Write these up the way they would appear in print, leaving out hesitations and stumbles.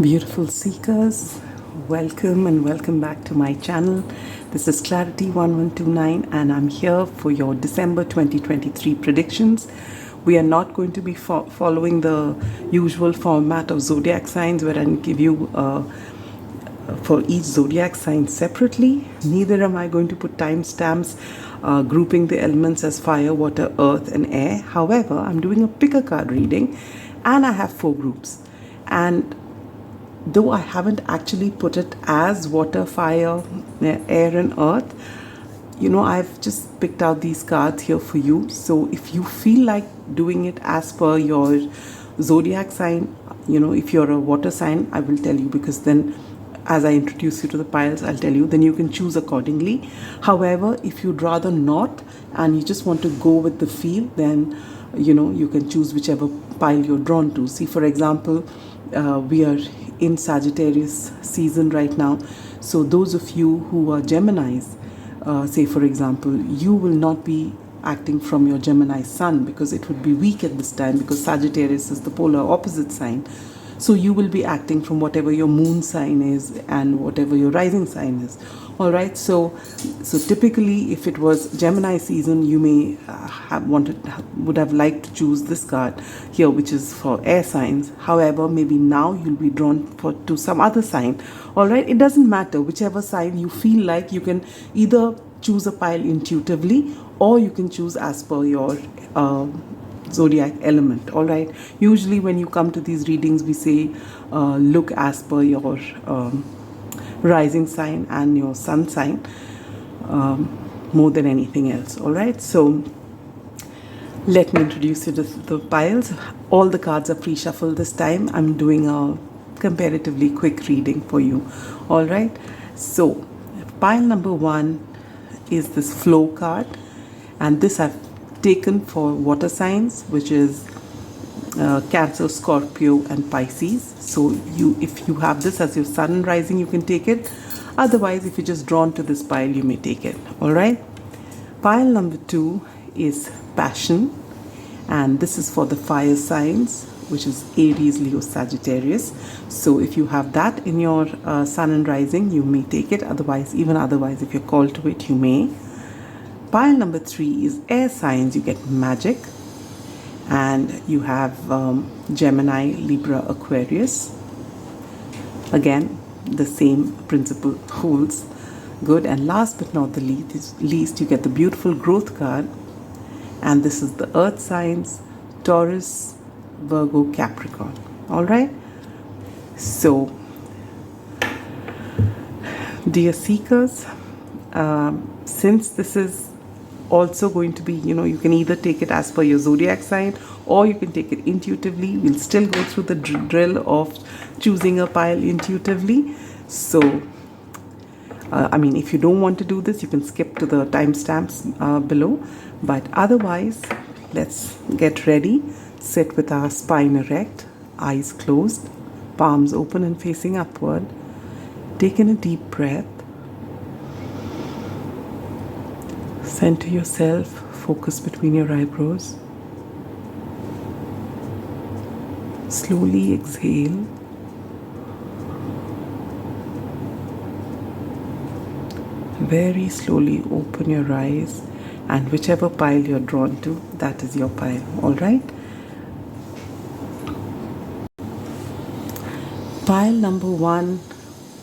Beautiful seekers, welcome and welcome back to my channel. This is Clarity 1129 and I'm here for your December 2023 predictions. We are not going to be following the usual format of zodiac signs where I give you for each zodiac sign separately. Neither am I going to put timestamps grouping the elements as fire, water, earth and air. However, I'm doing a pick a card reading and I have 4 groups. And though I haven't actually put it as water, fire, air and earth, I've just picked out these cards here for you. So if you feel like doing it as per your zodiac sign, if you're a water sign, I will tell you, because then as I introduce you to the piles, I'll tell you, then you can choose accordingly. However, if you'd rather not and you just want to go with the feel, then you can choose whichever pile you're drawn to. See, for example, we are in Sagittarius season right now. So those of you who are Geminis, say for example, you will not be acting from your Gemini sun because it would be weak at this time, because Sagittarius is the polar opposite sign. So you will be acting from whatever your moon sign is and whatever your rising sign is. All right. So typically, if it was Gemini season, you may would have liked to choose this card here, which is for air signs. However, maybe now you'll be drawn to some other sign. All right. It doesn't matter whichever sign you feel like. You can either choose a pile intuitively or you can choose as per your zodiac element. All right. Usually when you come to these readings, we say look as per your rising sign and your sun sign more than anything else. All right. So let me introduce you to the piles. All the cards are pre-shuffled this time. I'm doing a comparatively quick reading for you. All right. So pile number 1 is this flow card, and this I've taken for water signs, which is Cancer, Scorpio and Pisces. So if you have this as your sun and rising, you can take it. Otherwise, if you're just drawn to this pile, you may take it. All right. Pile number 2 is passion, and this is for the fire signs, which is Aries, Leo, Sagittarius. So if you have that in your sun and rising, you may take it. Otherwise, if you're called to it, you may. Pile number 3 is air signs. You get magic, and you have Gemini, Libra, Aquarius. Again, the same principle holds good. And last but not the least, you get the beautiful growth card, and this is the earth signs: Taurus, Virgo, Capricorn. All right. So dear seekers, since this is also going to be, you can either take it as per your zodiac sign or you can take it intuitively. We'll still go through the drill of choosing a pile intuitively. So if you don't want to do this, you can skip to the timestamps below. But otherwise, let's get ready. Sit with our spine erect, eyes closed, palms open and facing upward. Take in a deep breath. Center yourself, focus between your eyebrows. Slowly exhale. Very slowly open your eyes, and whichever pile you're drawn to, that is your pile. All right. Pile number 1,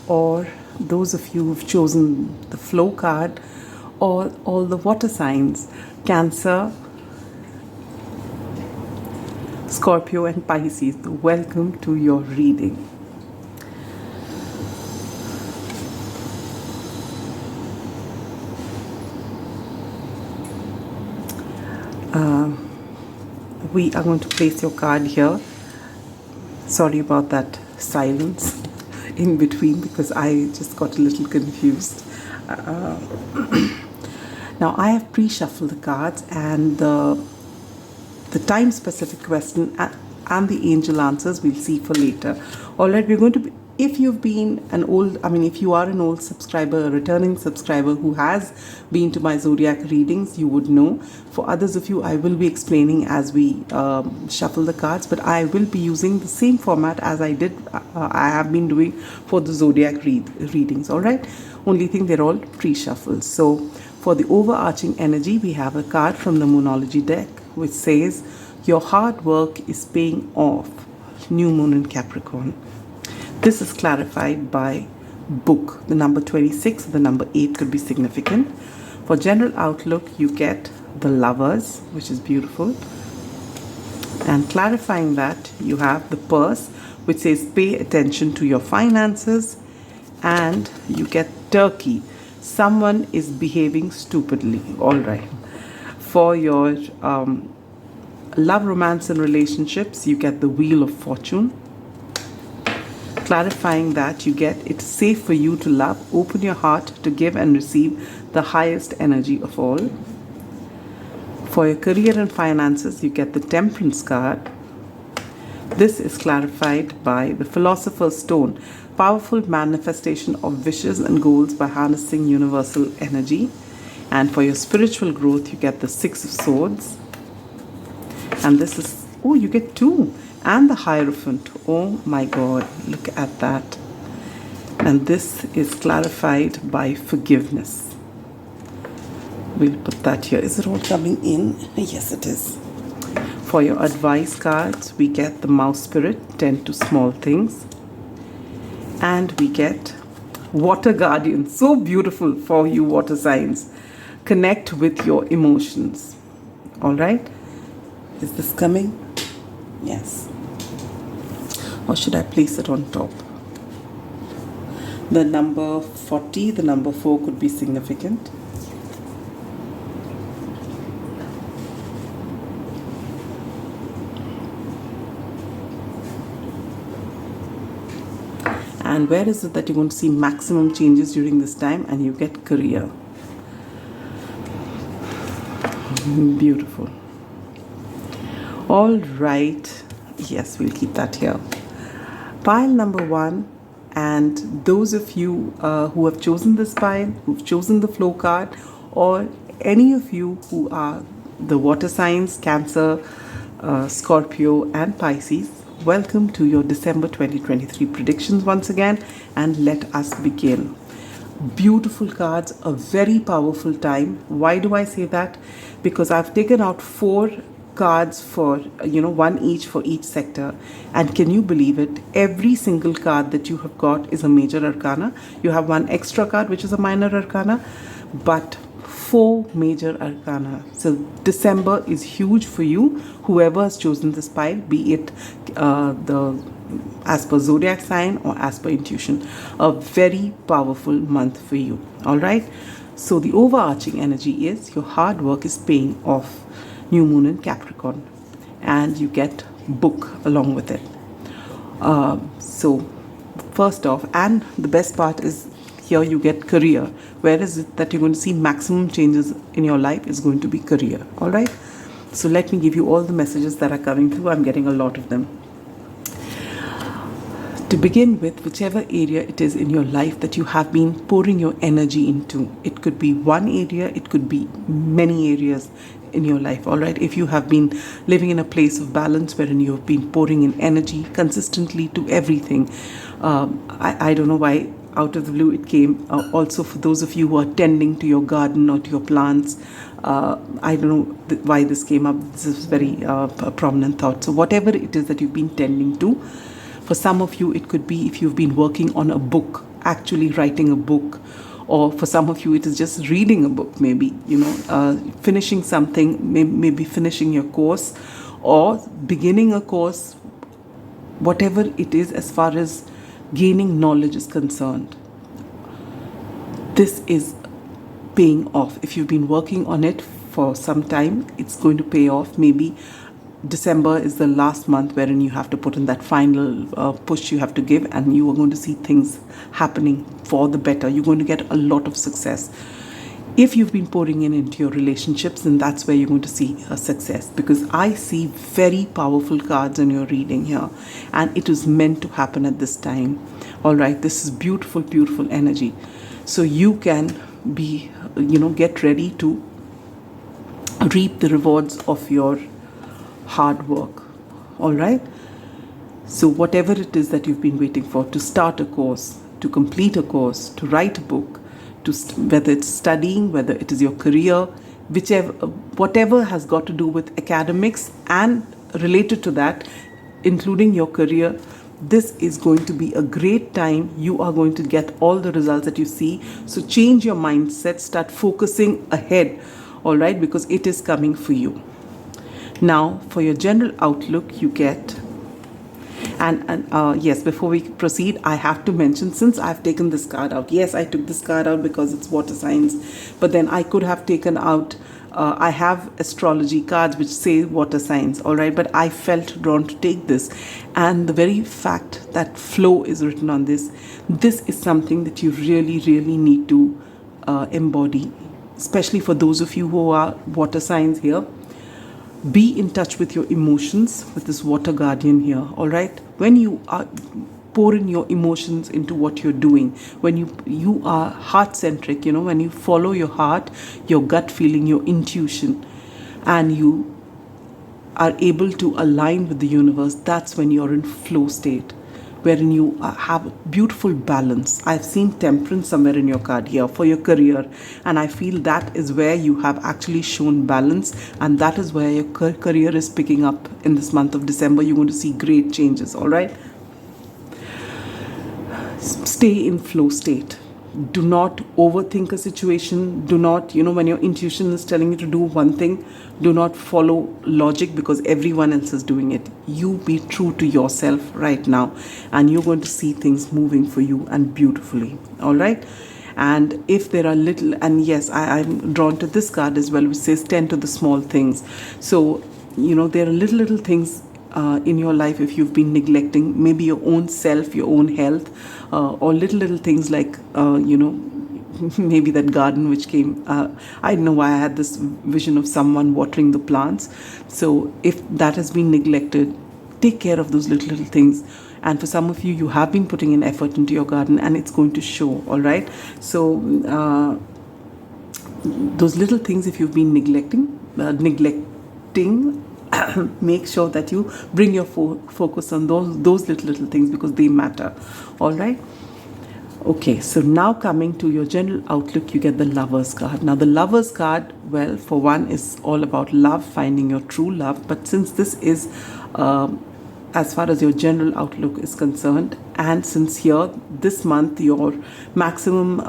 or those of you who've chosen the flow card, or all the water signs: Cancer, Scorpio and Pisces. Welcome to your reading. We are going to place your card here. Sorry about that silence in between, because I just got a little confused. Now I have pre-shuffled the cards, and the time specific question and the angel answers we'll see for later. All right, we're going to be if you've been if you are an old subscriber, a returning subscriber who has been to my zodiac readings, you would know. For others of you, I will be explaining as we shuffle the cards, but I will be using the same format as I have been doing for the zodiac readings. All right. Only thing, they're all pre-shuffled. So for the overarching energy, we have a card from the Moonology deck which says, your hard work is paying off. New moon in Capricorn. This is clarified by book. The number 26, the number 8 could be significant. For general outlook, you get the Lovers, which is beautiful. And clarifying that, you have the Purse, which says pay attention to your finances. And you get Turkey. Someone is behaving stupidly. All right. For your love, romance, and relationships, you get the Wheel of Fortune. Clarifying that, you get it's safe for you to love. Open your heart to give and receive the highest energy of all. For your career and finances, you get the Temperance card. This is clarified by the Philosopher's Stone. Powerful manifestation of wishes and goals by harnessing universal energy. And for your spiritual growth, you get the Six of Swords. And this is, oh, you get 2. And the Hierophant. Oh my God, look at that. And this is clarified by forgiveness. We'll put that here. Is it all coming in? Yes, it is. For your advice cards, we get the Mouse Spirit, tend to small things. And we get Water Guardian. So beautiful for you water signs. Connect with your emotions. All right. Is this coming? Yes. Or should I place it on top? The number 40, the number 4 could be significant. And where is it that you're going to see maximum changes during this time? And you get career. Beautiful. All right. Yes, we'll keep that here. Pile number 1. And those of you who have chosen this pile, who've chosen the flow card, or any of you who are the water signs, Cancer, Scorpio, and Pisces, welcome to your December 2023 predictions once again, and let us begin. Beautiful cards, a very powerful time. Why do I say that? Because I've taken out 4 cards for, one each for each sector. And can you believe it? Every single card that you have got is a major arcana. You have 1 extra card, which is a minor arcana, but 4 major arcana. So December is huge for you, whoever has chosen this pile, be it as per zodiac sign or as per intuition. A very powerful month for you. All right. So the overarching energy is your hard work is paying off. New moon in Capricorn, and you get book along with it. So first off, and the best part is here you get career. Where is it that you're going to see maximum changes in your life is going to be career. All right. So let me give you all the messages that are coming through. I'm getting a lot of them. To begin with, whichever area it is in your life that you have been pouring your energy into, it could be one area, it could be many areas in your life. All right. If you have been living in a place of balance wherein you have been pouring in energy consistently to everything, I don't know why out of the blue it came. Also for those of you who are tending to your garden or to your plants, I don't know why this came up. This is very a prominent thought. So whatever it is that you've been tending to, for some of you it could be if you've been working on a book, actually writing a book. Or for some of you, it is just reading a book, maybe, finishing something, maybe finishing your course or beginning a course, whatever it is as far as gaining knowledge is concerned. This is paying off. If you've been working on it for some time, it's going to pay off. Maybe December is the last month wherein you have to put in that final push you have to give, and you are going to see things happening for the better. You're going to get a lot of success. If you've been pouring in into your relationships, then that's where you're going to see a success, because I see very powerful cards in your reading here, and it is meant to happen at this time. All right, this is beautiful, beautiful energy. So you can be, get ready to reap the rewards of your hard work. All right. So whatever it is that you've been waiting for, to start a course, to complete a course, to write a book, whether it's studying, whether it is your career, whatever has got to do with academics and related to that, including your career, this is going to be a great time. You are going to get all the results that you see. So change your mindset, start focusing ahead, all right, because it is coming for you. Now, for your general outlook, you get, yes, before we proceed, I have to mention, since I've taken this card out, yes, I took this card out because it's water signs, but then I could have taken out, I have astrology cards which say water signs, all right, but I felt drawn to take this. And the very fact that flow is written on this is something that you really, really need to embody, especially for those of you who are water signs here. Be in touch with your emotions with this water guardian here, all right? When you are pouring your emotions into what you're doing, when you are heart-centric, when you follow your heart, your gut feeling, your intuition, and you are able to align with the universe, that's when you're in flow state, wherein you have beautiful balance. I've seen temperance somewhere in your card here for your career, and I feel that is where you have actually shown balance, and that is where your career is picking up in this month of December. You're going to see great changes, all right? Stay in flow state. Do not overthink a situation. Do not, when your intuition is telling you to do one thing, do not follow logic because everyone else is doing it. You be true to yourself right now, and you're going to see things moving for you and beautifully. All right. And if there are little, and yes, I'm drawn to this card as well, which says tend to the small things. So, there are little things in your life if you've been neglecting maybe your own self, your own health, or little things like, maybe that garden which came. I don't know why I had this vision of someone watering the plants. So if that has been neglected, take care of those little things. And for some of you, you have been putting in effort into your garden, and it's going to show, all right? So those little things, if you've been neglecting, make sure that you bring your focus on those little things, because they matter, all right? Okay, so now coming to your general outlook, you get the Lovers card. Now the Lovers card, well, for one, is all about love, finding your true love. But since this is as far as your general outlook is concerned, and since here this month your maximum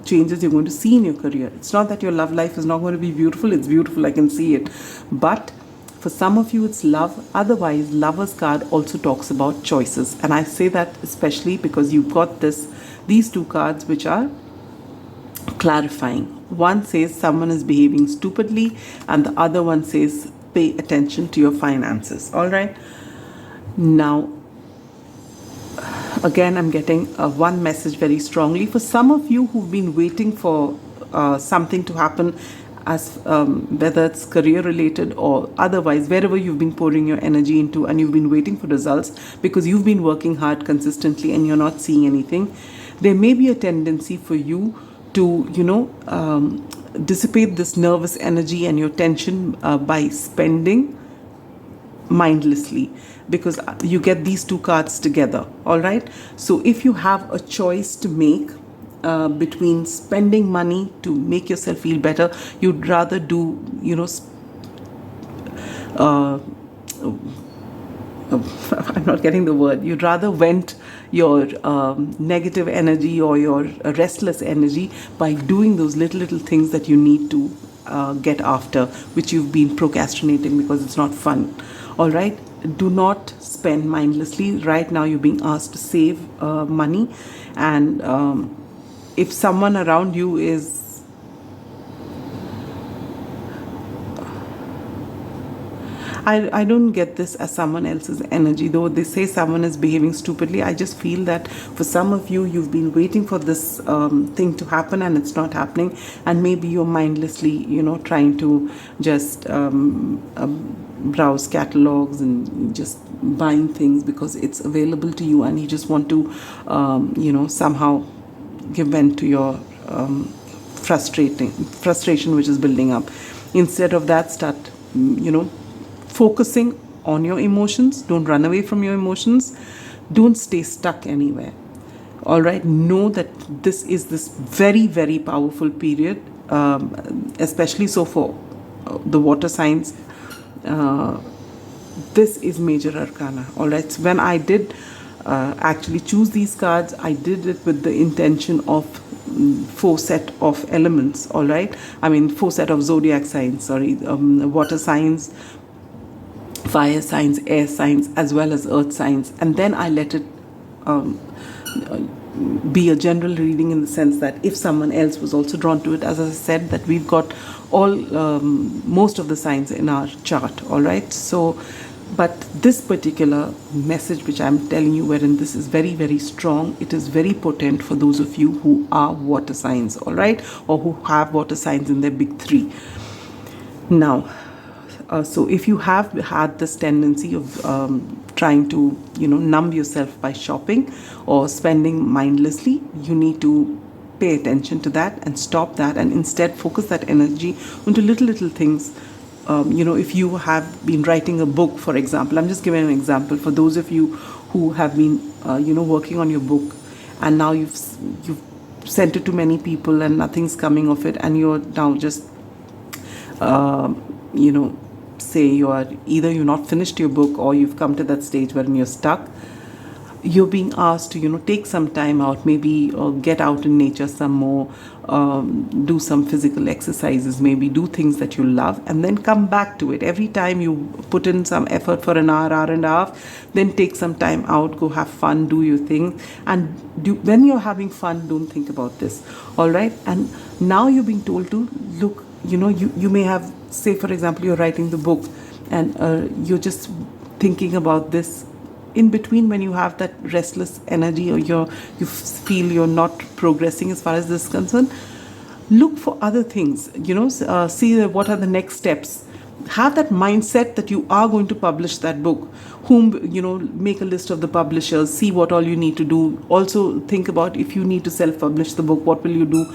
changes you're going to see in your career, it's not that your love life is not going to be beautiful. It's beautiful, I can see it, but for some of you it's love. Otherwise, Lovers card also talks about choices, and I say that especially because you've got these two cards which are clarifying. One says someone is behaving stupidly, and the other one says pay attention to your finances. All right. Now, again, I'm getting one message very strongly. For some of you who've been waiting for something to happen, as whether it's career related or otherwise, wherever you've been pouring your energy into and you've been waiting for results because you've been working hard consistently and you're not seeing anything, there may be a tendency for you to, dissipate this nervous energy and your tension by spending mindlessly, because you get these two cards together. All right. So if you have a choice to make between spending money to make yourself feel better, you'd rather do, I'm not getting the word. You'd rather vent your negative energy or your restless energy by doing those little things that you need to get after, which you've been procrastinating because it's not fun. All right. Do not spend mindlessly. Right now, you're being asked to save money, and if someone around you is I don't get this as someone else's energy, though they say someone is behaving stupidly. I just feel that for some of you, you've been waiting for this thing to happen and it's not happening, and maybe you're mindlessly, trying to just browse catalogs and just buying things because it's available to you, and you just want to, somehow give vent to your frustration which is building up. Instead of that, start focusing on your emotions. Don't run away from your emotions. Don't stay stuck anywhere. All right, know that this is this very, very powerful period, especially so for the water signs. This is major arcana. All right, so when I did actually choose these cards, I did it with the intention of 4 set of elements. All right, I mean 4 set of zodiac signs, sorry, water signs, fire signs, air signs, as well as earth signs, and then I let it be a general reading, in the sense that if someone else was also drawn to it, as I said, that we've got all most of the signs in our chart. All right, so but this particular message which I'm telling you, wherein this is very, very strong, it is very potent for those of you who are water signs, all right, or who have water signs in their big 3. Now, so if you have had this tendency of trying to, numb yourself by shopping or spending mindlessly, you need to pay attention to that and stop that, and instead focus that energy into little things. If you have been writing a book, for example, I'm just giving an example for those of you who have been, working on your book, and now you've sent it to many people and nothing's coming of it, and you're now just, say you're not finished your book, or you've come to that stage wherein you're stuck. You're being asked to, take some time out, maybe get out in nature some more, do some physical exercises, maybe do things that you love, and then come back to it. Every time you put in some effort for an hour and a half, then take some time out, go have fun, do your thing, and when you're having fun, don't think about this. All right, and now you're being told to look. You may have, say for example, you're writing the book, and you're just thinking about this in between, when you have that restless energy, or you feel you're not progressing as far as this is concerned. Look for other things, see what are the next steps. Have that mindset that you are going to publish that book. Make a list of the publishers, see what all you need to do. Also think about, if you need to self-publish the book, what will you do?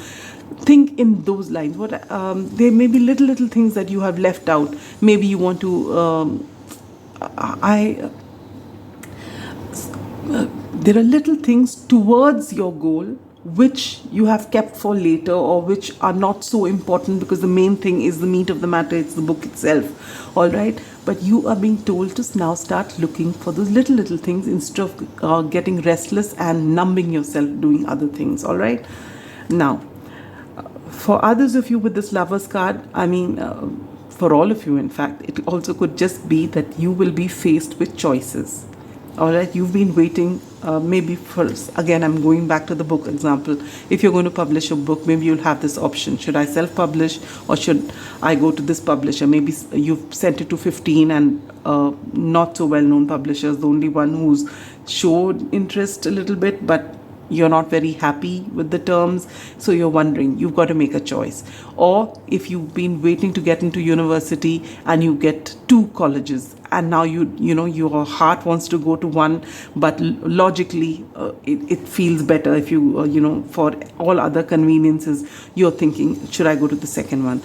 Think in those lines. There may be little things that you have left out. Maybe you want to there are little things towards your goal which you have kept for later, or which are not so important, because the main thing is the meat of the matter, it's the book itself. All right, but you are being told to now start looking for those little things, instead of getting restless and numbing yourself doing other things. All right, now for others of you with this Lover's card, I mean, for all of you in fact, it also could just be that you will be faced with choices. All right, you've been waiting, maybe again, I'm going back to the book example. If you're going to publish a book, maybe you'll have this option. Should I self-publish, or should I go to this publisher? Maybe you've sent it to 15 and not so well-known publishers. The only one who's showed interest a little bit, but you're not very happy with the terms, so you're wondering, you've got to make a choice. Or if you've been waiting to get into university and you get 2 colleges, and now your heart wants to go to one, but logically it feels better if you for all other conveniences, you're thinking, should I go to the second one?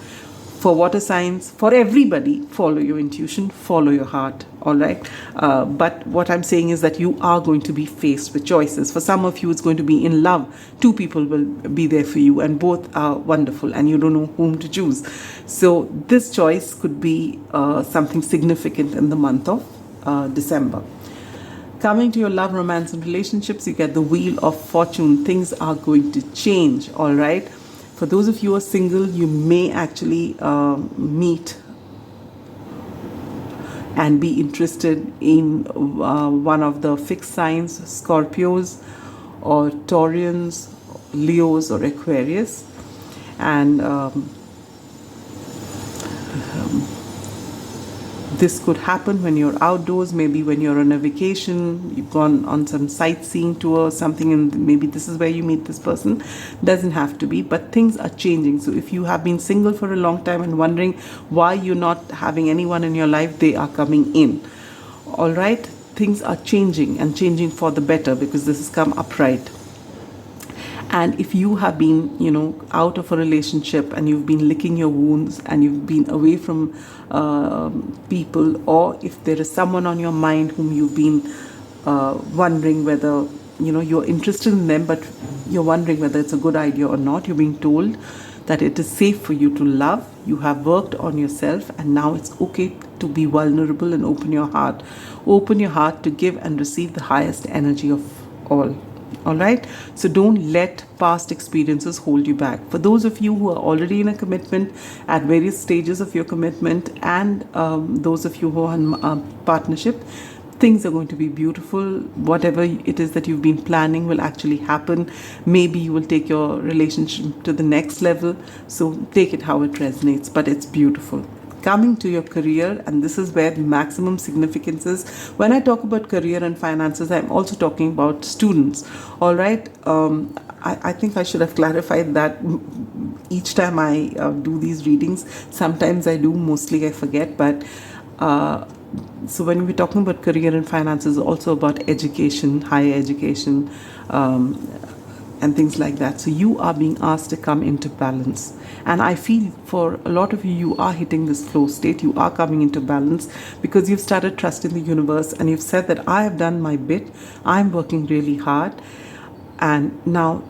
For water signs, for everybody, follow your intuition, follow your heart. All right, but what I'm saying is that you are going to be faced with choices. For some of you, it's going to be in love. 2 people will be there for you, and both are wonderful, and you don't know whom to choose. So this choice could be something significant in the month of December. Coming to your love, romance, and relationships, you get the Wheel of Fortune. Things are going to change. All right, for those of you who are single, you may actually meet and be interested in one of the fixed signs, Scorpios or Taurians, Leos or Aquarius. And This could happen when you're outdoors, maybe when you're on a vacation, you've gone on some sightseeing tour, something, and maybe this is where you meet this person. Doesn't have to be, but things are changing. So if you have been single for a long time and wondering why you're not having anyone in your life, they are coming in. All right, things are changing and changing for the better because this has come upright. And if you have been, out of a relationship and you've been licking your wounds and you've been away from people, or if there is someone on your mind whom you've been wondering whether, you're interested in them, but you're wondering whether it's a good idea or not, you're being told that it is safe for you to love. You have worked on yourself, and now it's okay to be vulnerable and open your heart. Open your heart to give and receive the highest energy of all. All right, so don't let past experiences hold you back. For those of you who are already in a commitment at various stages of your commitment, and those of you who are in partnership, things are going to be beautiful. Whatever it is that you've been planning will actually happen. Maybe you will take your relationship to the next level. So take it how it resonates, but it's beautiful. Coming to your career, and this is where the maximum significance is. When I talk about career and finances, I'm also talking about students. All right, I think I should have clarified that each time I do these readings. Sometimes I do, mostly I forget, but so when we're talking about career and finances, also about education, higher education, and things like that. So you are being asked to come into balance. And I feel for a lot of you, you are hitting this flow state. You are coming into balance because you've started trusting the universe and you've said that I have done my bit. I'm working really hard. And now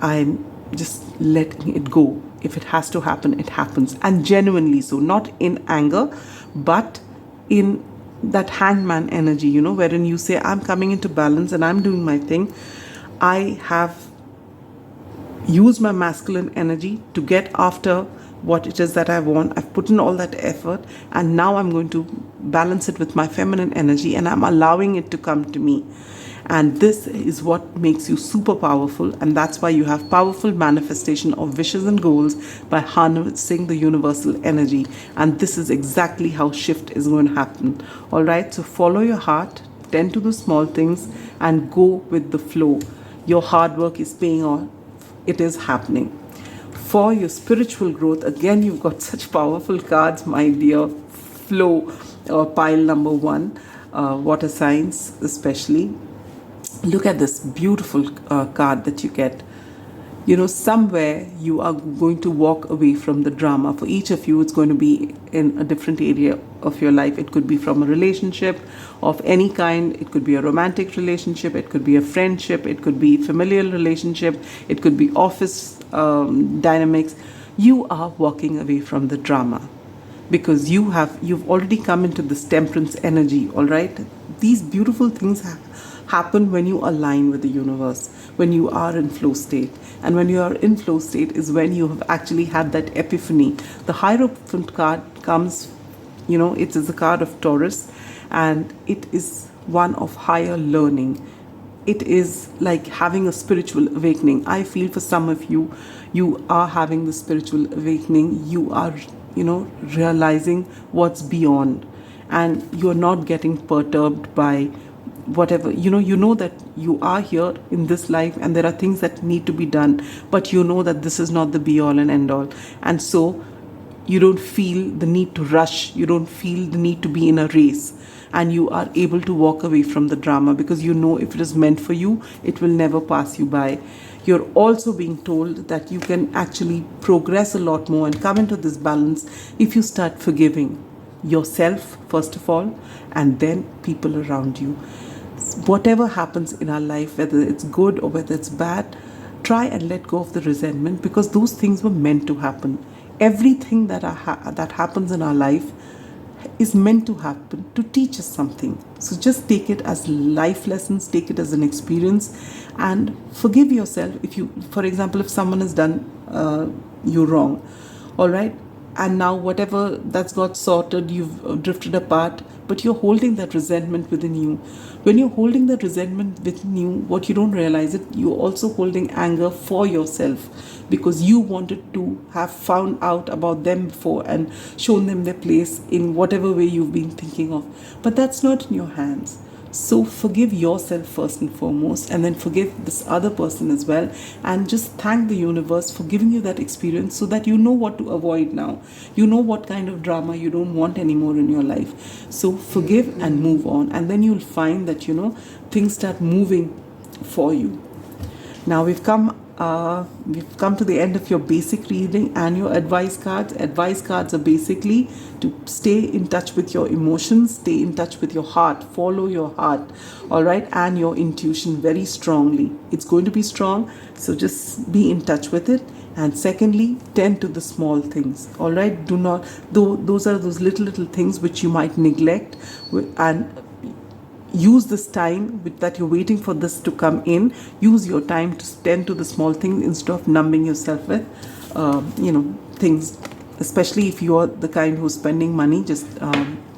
I'm just letting it go. If it has to happen, it happens. And genuinely so, not in anger, but in that hangman energy, wherein you say, I'm coming into balance and I'm doing my thing. I have used my masculine energy to get after what it is that I want. I've put in all that effort, and now I'm going to balance it with my feminine energy, and I'm allowing it to come to me. And this is what makes you super powerful, and that's why you have powerful manifestation of wishes and goals by harnessing the universal energy. And this is exactly how shift is going to happen. All right, so follow your heart, tend to the small things, and go with the flow. Your hard work is paying off. It is happening. For your spiritual growth, again, you've got such powerful cards, my dear. Flow, pile number 1, water signs especially. Look at this beautiful card that you get. Somewhere you are going to walk away from the drama. For each of you, it's going to be in a different area of your life. It could be from a relationship of any kind. It could be a romantic relationship. It could be a friendship. It could be familial relationship. It could be office dynamics. You are walking away from the drama because you've already come into this temperance energy. All right, these beautiful things happen when you align with the universe, when you are in flow state. And when you are in flow state is when you have actually had that epiphany. The Hierophant card comes, it is a card of Taurus, and it is one of higher learning. It is like having a spiritual awakening. I feel for some of you, you are having the spiritual awakening. You are, realizing what's beyond, and you're not getting perturbed by whatever. You know that you are here in this life and there are things that need to be done, but you know that this is not the be all and end all. And so you don't feel the need to rush. You don't feel the need to be in a race, and you are able to walk away from the drama because you know if it is meant for you, it will never pass you by. You're also being told that you can actually progress a lot more and come into this balance if you start forgiving yourself first of all, and then people around you. Whatever happens in our life, whether it's good or whether it's bad, try and let go of the resentment because those things were meant to happen. Everything that happens in our life is meant to happen to teach us something. So just take it as life lessons, take it as an experience, and forgive yourself. If you, for example, if someone has done you wrong, all right, and now whatever that's got sorted, you've drifted apart, but you're holding that resentment within you. When you're holding that resentment within you, what you don't realize it, you're also holding anger for yourself, because you wanted to have found out about them before and shown them their place in whatever way you've been thinking of. But that's not in your hands. So forgive yourself first and foremost, and then forgive this other person as well, and just thank the universe for giving you that experience, so that you know what to avoid now. You know what kind of drama you don't want anymore in your life. So forgive and move on, and then you'll find that things start moving for you. Now we've come to the end of your basic reading and your advice cards. Advice cards are basically to stay in touch with your emotions, stay in touch with your heart, follow your heart, all right, and your intuition very strongly. It's going to be strong, so just be in touch with it. And secondly, tend to the small things, all right. Do not, those are those little things which you might neglect, and use this time that you're waiting for this to come in. Use your time to tend to the small things instead of numbing yourself with things. Especially if you're the kind who's spending money, just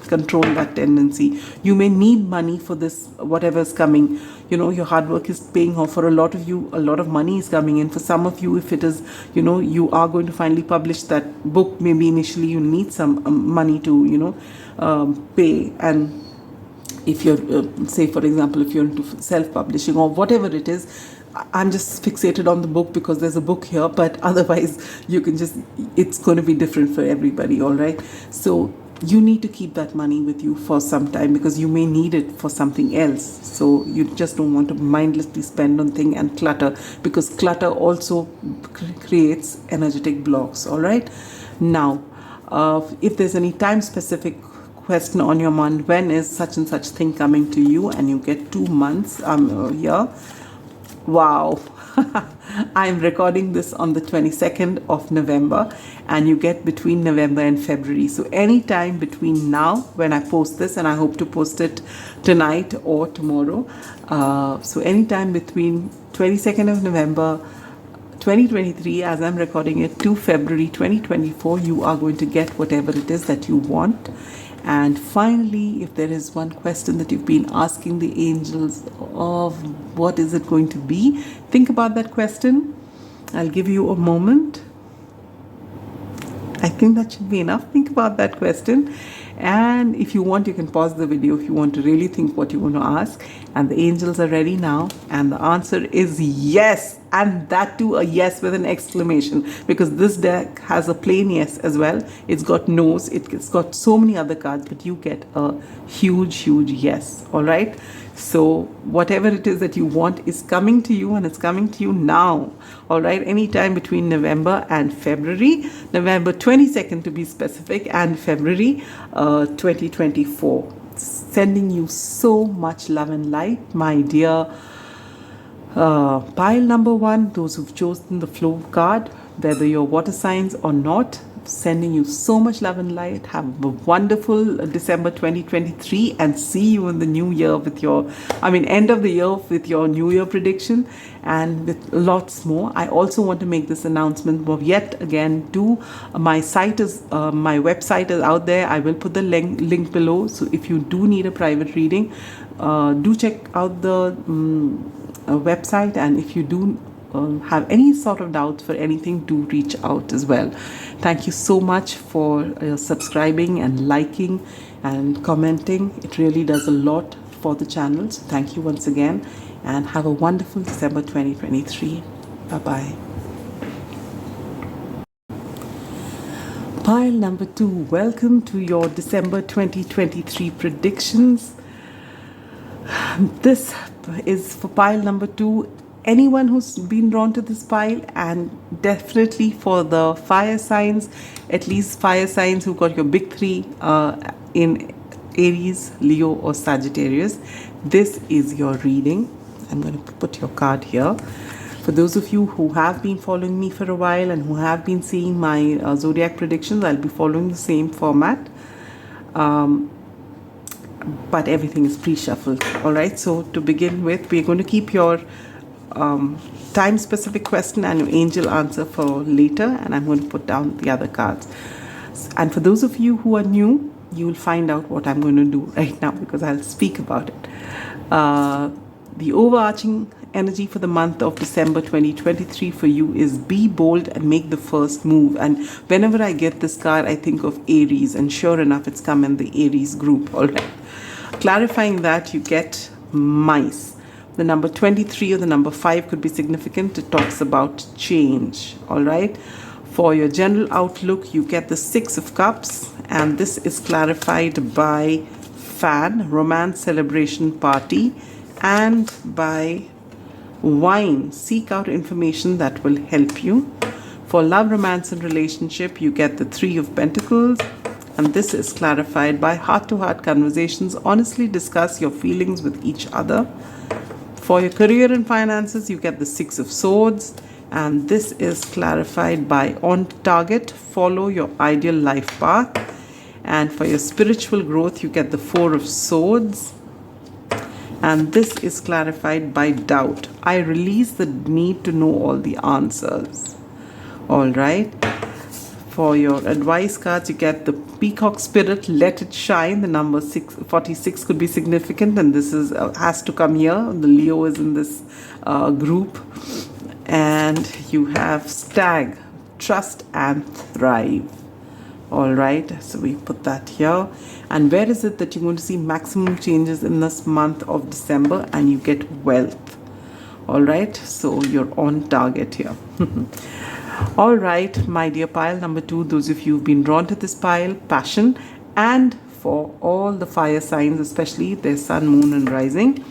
control that tendency. You may need money for this, whatever's coming. Your hard work is paying off. For a lot of you, a lot of money is coming in. For some of you, if it is, you are going to finally publish that book, maybe initially you need some money to pay. And if you're, say for example, if you're into self-publishing or whatever it is, I'm just fixated on the book because there's a book here, but otherwise you can just, it's going to be different for everybody, all right? So you need to keep that money with you for some time, because you may need it for something else. So you just don't want to mindlessly spend on things and clutter, because clutter also creates energetic blocks, all right? Now, if there's any time specific question on your mind, when is such and such thing coming to you, and you get 2 months here. Wow. I'm recording this on the 22nd of November, and you get between November and February. So anytime between now, when I post this, and I hope to post it tonight or tomorrow, so anytime between 22nd of November 2023, as I'm recording it, to February 2024, you are going to get whatever it is that you want. And finally, if there is one question that you've been asking the angels of, what is it going to be? Think about that question. I'll give you a moment. I think that should be enough. Think about that question. And if you want, you can pause the video if you want to really think what you want to ask. And the angels are ready now. And the answer is yes. And that too, a yes with an exclamation, because this deck has a plain yes as well. It's got no's, it's got so many other cards, but you get a huge yes. All right. So whatever it is that you want is coming to you, and it's coming to you now. All right. Anytime between November and February, November 22nd to be specific, and February 2024. Sending you so much love and light, my dear pile number 1, those who've chosen the flow card, whether you're water signs or not, sending you so much love and light. Have a wonderful December 2023, and see you in the new year with your, end of the year with your new year prediction, and with lots more. I also want to make this announcement of yet again, my website is out there. I will put the link below. So if you do need a private reading, do check out the website, and if you do have any sort of doubts for anything, do reach out as well. Thank you so much for subscribing and liking and commenting. It really does a lot for the channel. So thank you once again, and have a wonderful December 2023. Bye-bye. Pile number 2, welcome to your December 2023 predictions. This is for pile number 2. Anyone who's been drawn to this pile, and definitely for the fire signs, at least fire signs who got your big 3 in Aries, Leo or Sagittarius, this is your reading. I'm going to put your card here. For those of you who have been following me for a while and who have been seeing my zodiac predictions, I'll be following the same format. But everything is pre-shuffled. All right, so to begin with, we're going to keep your time-specific question and your angel answer for later, and I'm going to put down the other cards. And for those of you who are new, you will find out what I'm going to do right now because I'll speak about it. The overarching energy for the month of December 2023 for you is be bold and make the first move. And whenever I get this card, I think of Aries, and sure enough, it's come in the Aries group. All right. Clarifying that, you get mice. The number 23 or the number 5 could be significant. It talks about change. All right. For your general outlook, you get the 6 of Cups, and this is clarified by fan, romance, celebration, party, and by wine. Seek out information that will help you. For love, romance, and relationship, you get the 3 of Pentacles, and this is clarified by heart-to-heart conversations. Honestly discuss your feelings with each other. For your career and finances, you get the 6 of Swords, and this is clarified by on target, follow your ideal life path. And for your spiritual growth, you get the 4 of Swords, and this is clarified by doubt. I release the need to know all the answers. All right. For your advice cards, you get the Peacock Spirit, let it shine. The number 46 could be significant, and this is has to come here. The Leo is in this group. And you have Stag, trust and thrive. All right, so we put that here. And where is it that you're going to see maximum changes in this month of December? And you get wealth. All right, so you're on target here. All right, my dear pile number 2, those of you who've been drawn to this pile, passion. And for all the fire signs, especially their sun, moon, and rising,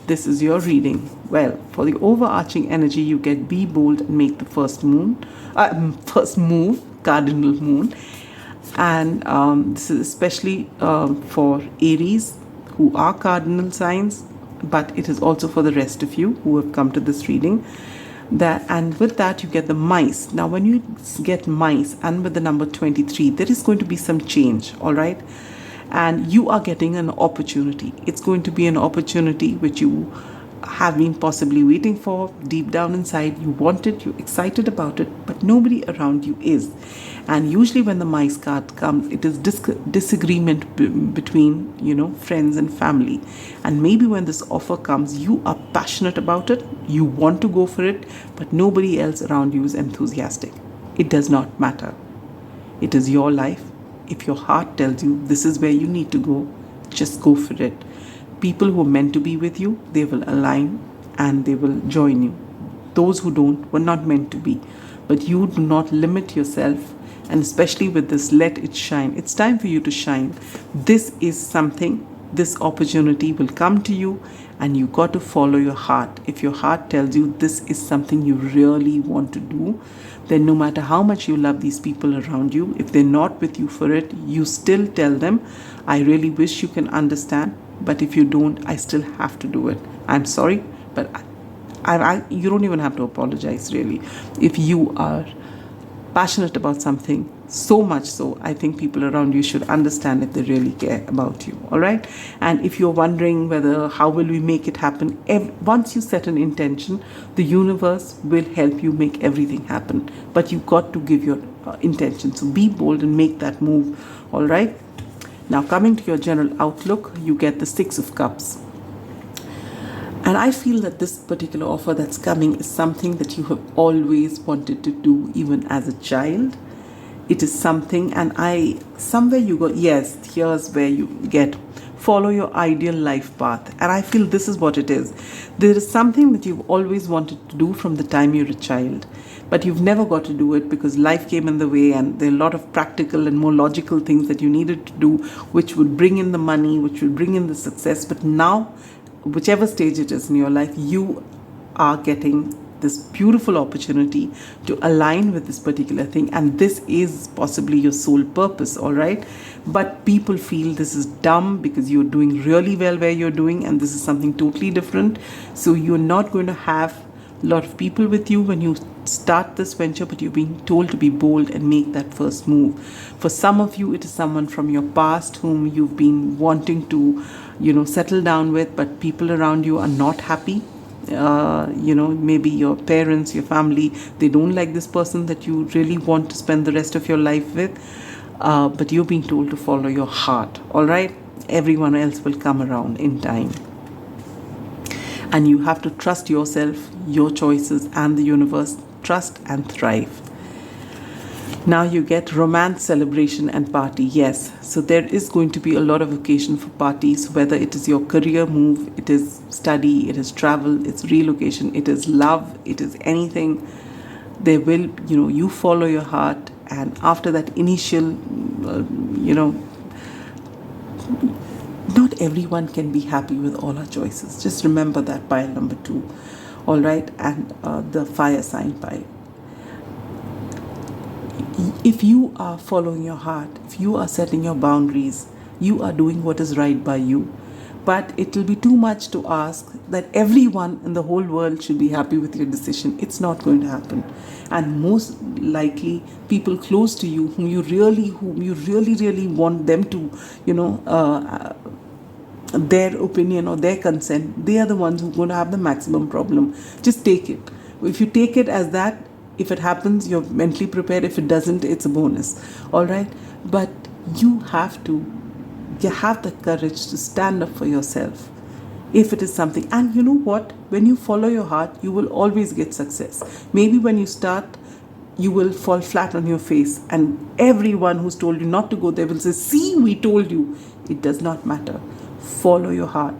this is your reading. Well, for the overarching energy, you get be bold and make the first move, cardinal moon. And this is especially for Aries, who are cardinal signs, but it is also for the rest of you who have come to this reading. And with that, you get the mice. Now, when you get mice and with the number 23, there is going to be some change, all right? And you are getting an opportunity. It's going to be an opportunity which you have been possibly waiting for. Deep down inside, you want it, you're excited about it, but nobody around you is. And usually when the mice card comes, it is disagreement between, friends and family. And maybe when this offer comes, you are passionate about it, you want to go for it, but nobody else around you is enthusiastic. It does not matter. It is your life. If your heart tells you this is where you need to go, just go for it. People who are meant to be with you, they will align and they will join you. Those who don't were not meant to be. But you do not limit yourself, and especially with this let it shine. It's time for you to shine. This is something, this opportunity will come to you, and you got to follow your heart. If your heart tells you this is something you really want to do, then no matter how much you love these people around you, if they're not with you for it, you still tell them, I really wish you can understand, but if you don't, I still have to do it. I'm sorry, but you don't even have to apologize, really. If you are passionate about something, so much so, I think people around you should understand if they really care about you, all right? And if you're wondering how will we make it happen, once you set an intention, the universe will help you make everything happen. But you've got to give your intention. So be bold and make that move, all right? Now, coming to your general outlook, you get the 6 of Cups. And I feel that this particular offer that's coming is something that you have always wanted to do, even as a child. It is something, and somewhere you go, yes, here's where you get, follow your ideal life path. And I feel this is what it is. There is something that you've always wanted to do from the time you're a child, but you've never got to do it because life came in the way, and there are a lot of practical and more logical things that you needed to do, which would bring in the money, which would bring in the success. But now, whichever stage it is in your life, you are getting this beautiful opportunity to align with this particular thing, and this is possibly your sole purpose, all right? But people feel this is dumb because you're doing really well where you're doing, and this is something totally different. So you're not going to have a lot of people with you when you start this venture, but you're being told to be bold and make that first move. For some of you, it is someone from your past whom you've been wanting to settle down with, but people around you are not happy. Maybe your parents, your family, they don't like this person that you really want to spend the rest of your life with. but you're being told to follow your heart. All right, everyone else will come around in time, and you have to trust yourself, your choices, and the universe. Trust and thrive. Now you get romance, celebration, and party. Yes, so there is going to be a lot of occasion for parties, whether it is your career move, it is study, it is travel, it's relocation, it is love, it is anything. There will, you follow your heart, and after that initial, not everyone can be happy with all our choices. Just remember that, pile number 2. All right, and the fire sign pile. If you are following your heart, if you are setting your boundaries, you are doing what is right by you. But it will be too much to ask that everyone in the whole world should be happy with your decision. It's not going to happen. And most likely, people close to you, whom you really, really want them to, their opinion or their consent, they are the ones who are going to have the maximum problem. Just take it. If you take it as that, if it happens, you're mentally prepared. If it doesn't, it's a bonus. All right? But you have the courage to stand up for yourself if it is something. And you know what? When you follow your heart, you will always get success. Maybe when you start, you will fall flat on your face, and everyone who's told you not to go there will say, see, we told you. It does not matter. Follow your heart.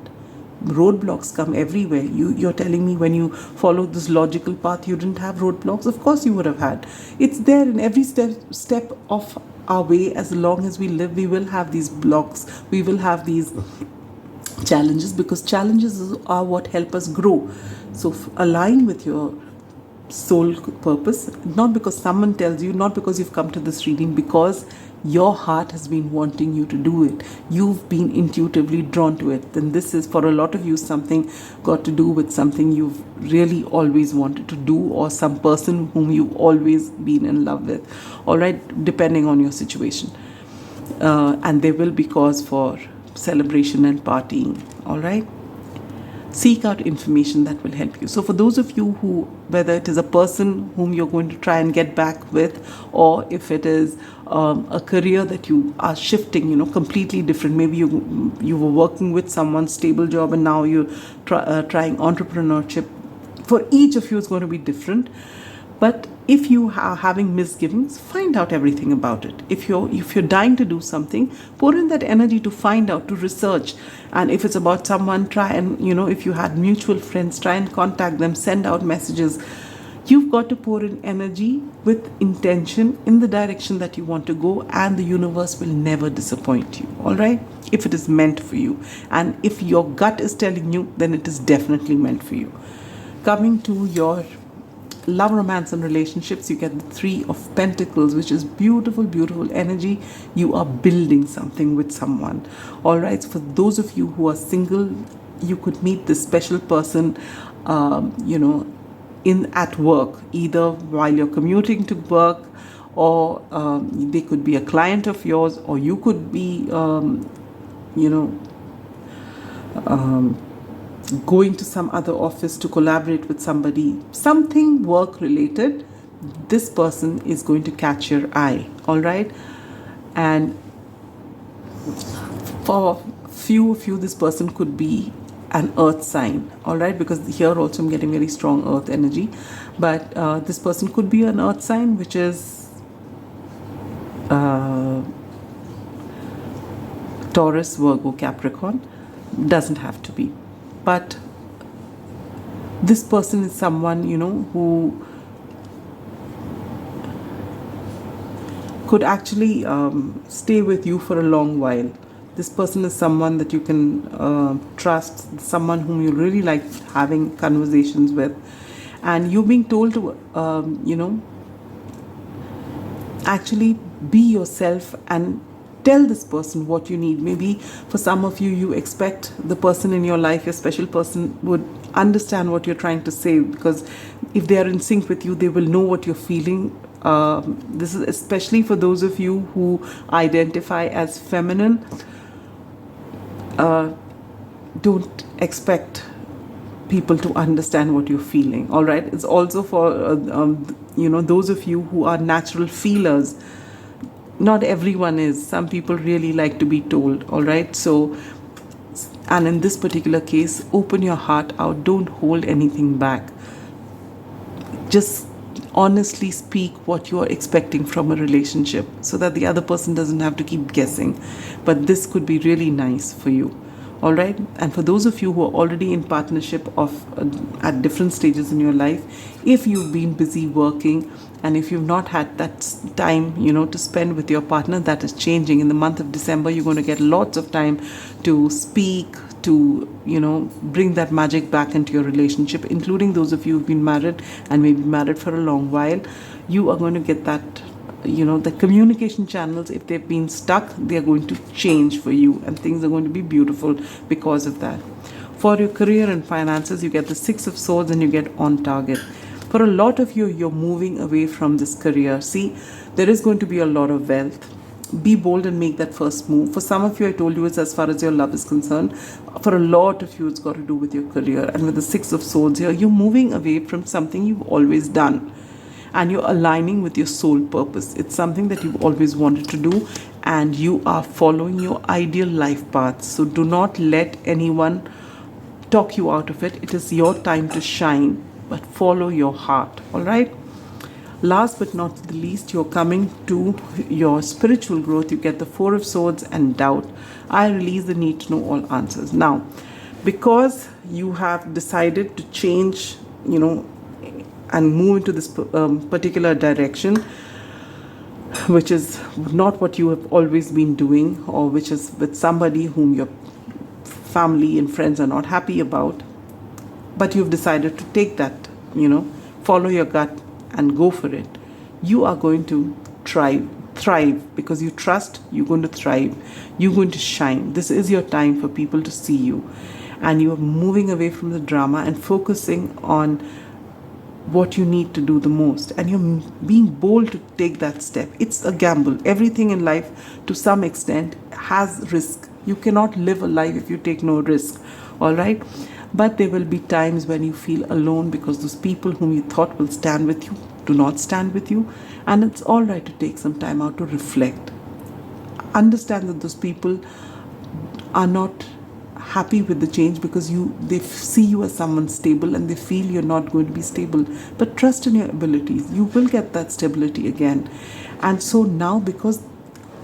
Roadblocks come everywhere. You're telling me when you follow this logical path, you didn't have roadblocks? Of course you would have had. It's there in every step of our way. As long as we live, we will have these blocks. We will have these challenges, because challenges are what help us grow. So align with your soul purpose, not because someone tells you, not because you've come to this reading, because your heart has been wanting you to do it. You've been intuitively drawn to it. Then this is, for a lot of you, something got to do with something you've really always wanted to do, or some person whom you've always been in love with. All right, depending on your situation. And there will be cause for celebration and partying. All right. Seek out information that will help you. So for those of you who, whether it is a person whom you're going to try and get back with, or if it is a career that you are shifting, completely different. Maybe you were working with someone's stable job, and now you're trying entrepreneurship. For each of you, it's going to be different. But if you are having misgivings, find out everything about it. If you're dying to do something, pour in that energy to find out, to research. And if it's about someone, try and, if you had mutual friends, try and contact them, send out messages. You've got to pour in energy with intention in the direction that you want to go, and the universe will never disappoint you. All right? If it is meant for you. And if your gut is telling you, then it is definitely meant for you. Coming to your love, romance, and relationships, you get the 3 of Pentacles, which is beautiful, beautiful energy. You are building something with someone. All right. So for those of you who are single, you could meet this special person, at work, either while you're commuting to work, or they could be a client of yours, or you could be, going to some other office to collaborate with somebody, something work related. This person is going to catch your eye. All right. And for few of you, this person could be an earth sign. All right, because here also I'm getting very strong earth energy. But this person could be an earth sign, which is Taurus, Virgo, Capricorn. Doesn't have to be. But this person is someone, who could actually stay with you for a long while. This person is someone that you can trust, someone whom you really like having conversations with. And you're being told to, actually be yourself and tell this person what you need. Maybe for some of you, you expect the person in your life, your special person, would understand what you're trying to say, because if they are in sync with you, they will know what you're feeling. This is especially for those of you who identify as feminine. Don't expect people to understand what you're feeling. All right. It's also for those of you who are natural feelers. not everyone is. Some people really like to be told, all right? So, and in this particular case, open your heart out. Don't hold anything back. Just honestly speak what you are expecting from a relationship so that the other person doesn't have to keep guessing. But this could be really nice for you. All right. And for those of you who are already in partnership at different stages in your life, if you've been busy working and if you've not had that time, to spend with your partner, that is changing. In the month of December, you're going to get lots of time to speak, to bring that magic back into your relationship, including those of you who've been married and maybe married for a long while. You are going to get that, the communication channels, if they've been stuck, they're going to change for you, and things are going to be beautiful because of that. For your career and finances, you get the Six of Swords and you get on target. For a lot of you, you're moving away from this career. See, there is going to be a lot of wealth. Be bold and make that first move. For some of you, I told you, it's as far as your love is concerned. For a lot of you, it's got to do with your career. And with the Six of Swords here, you're moving away from something you've always done. And you're aligning with your soul purpose. It's something that you've always wanted to do. And you are following your ideal life path. So do not let anyone talk you out of it. It is your time to shine. But follow your heart. All right? Last but not the least, you're coming to your spiritual growth. You get the Four of Swords and doubt. I release the need to know all answers. Now, because you have decided to change, and move into this particular direction, which is not what you have always been doing, or which is with somebody whom your family and friends are not happy about, but you've decided to take that, follow your gut and go for it. You are going to thrive because you trust. You're going to thrive. You're going to shine. This is your time for people to see you, and you're moving away from the drama and focusing on what you need to do the most, and you're being bold to take that step. It's a gamble. Everything in life to some extent has risk. You cannot live a life if you take no risk. All right? But there will be times when you feel alone because those people whom you thought will stand with you do not stand with you. And it's all right to take some time out to reflect. Understand that those people are not happy with the change because they see you as someone stable, and they feel you're not going to be stable. But trust in your abilities. You will get that stability again. And so now, because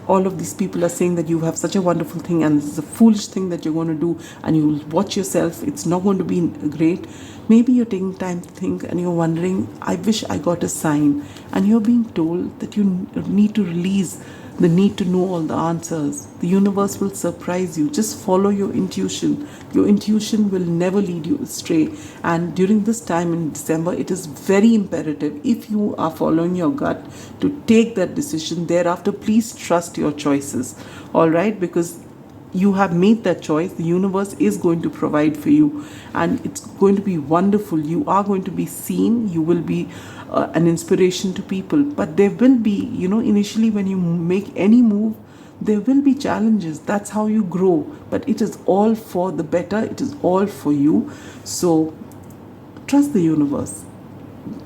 all of these people are saying that you have such a wonderful thing and this is a foolish thing that you're going to do, and you will watch yourself, it's not going to be great. Maybe you're taking time to think and you're wondering, I wish I got a sign. And you're being told that you need to release the need to know all the answers. The universe will surprise you. Just follow your intuition. Your intuition will never lead you astray. And during this time in December, it is very imperative, if you are following your gut, to take that decision. Thereafter, please trust your choices. All right? Because you have made that choice. The universe is going to provide for you, and it's going to be wonderful. You are going to be seen. You will be an inspiration to people. But there will be, initially when you make any move, there will be challenges. That's how you grow. But it is all for the better. It is all for you. So trust the universe.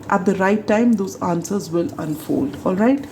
At the right time, those answers will unfold. All right?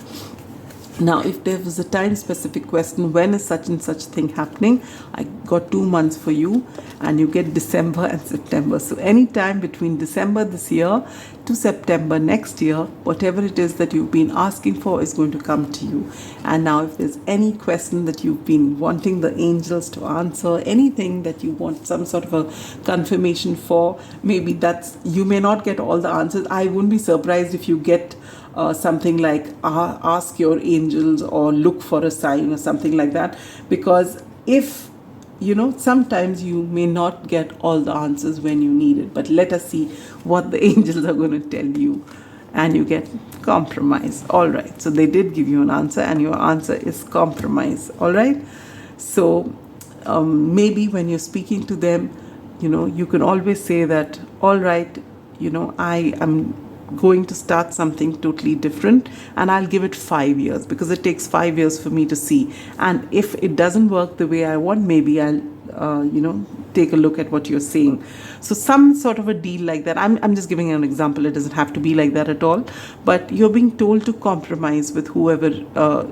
Now, if there was a time-specific question, when is such and such thing happening, I got 2 months for you, and you get December and September. So any time between December this year to September next year, whatever it is that you've been asking for is going to come to you. And now, if there's any question that you've been wanting the angels to answer, anything that you want some sort of a confirmation for, maybe you may not get all the answers. I wouldn't be surprised if you get something like ask your angels or look for a sign or something like that, because if sometimes you may not get all the answers when you need it, but let us see what the angels are going to tell you. And you get compromise. All right, so they did give you an answer, and your answer is compromise. All right, so maybe when you're speaking to them, you can always say that, all right, I am going to start something totally different, and I'll give it 5 years, because it takes 5 years for me to see. And if it doesn't work the way I want, maybe I'll take a look at what you're saying. So some sort of a deal like that. I'm just giving an example. It doesn't have to be like that at all. But you're being told to compromise with whoever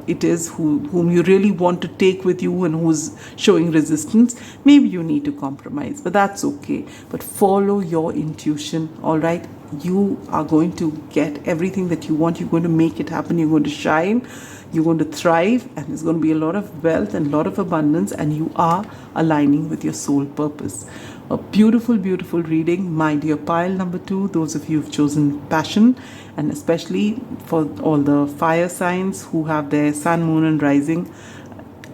it is whom you really want to take with you and who's showing resistance. Maybe you need to compromise, but that's okay. But follow your intuition, all right? You are going to get everything that you want. You're going to make it happen. You're going to shine. You're going to thrive, and there's going to be a lot of wealth and a lot of abundance, and you are aligning with your soul purpose. A beautiful, beautiful reading, my dear pile number 2. Those of you who've chosen passion, and especially for all the fire signs who have their sun, moon, and rising,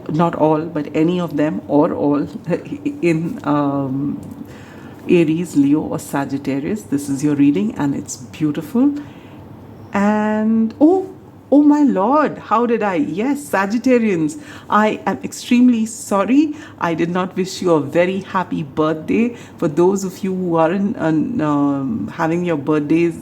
not all, but any of them or all in Aries, Leo, or Sagittarius. This is your reading, and it's beautiful. And oh my lord, how did I? Yes, Sagittarians, I am extremely sorry. I did not wish you a very happy birthday. For those of you who are having your birthdays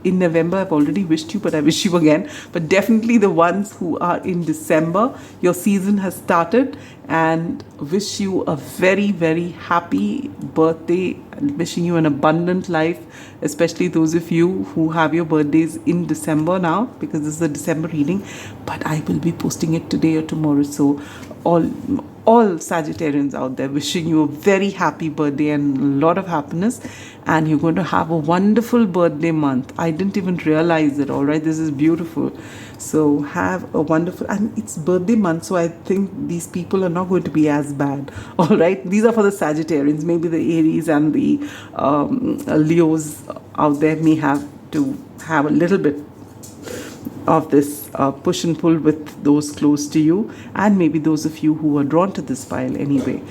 in November, I've already wished you, but I wish you again. But definitely the ones who are in December, your season has started, and wish you a very, very happy birthday, and wishing you an abundant life, especially those of you who have your birthdays in December now, because this is a December reading, but I will be posting it today or tomorrow. So all Sagittarians out there, wishing you a very happy birthday and a lot of happiness, and you're going to have a wonderful birthday month. I didn't even realize it. All right, this is beautiful. So have a wonderful, and it's birthday month, so I think these people are not going to be as bad. All right, these are for the Sagittarians. Maybe the Aries and the Leos out there may have to have a little bit of this push and pull with those close to you, and maybe those of you who are drawn to this file anyway.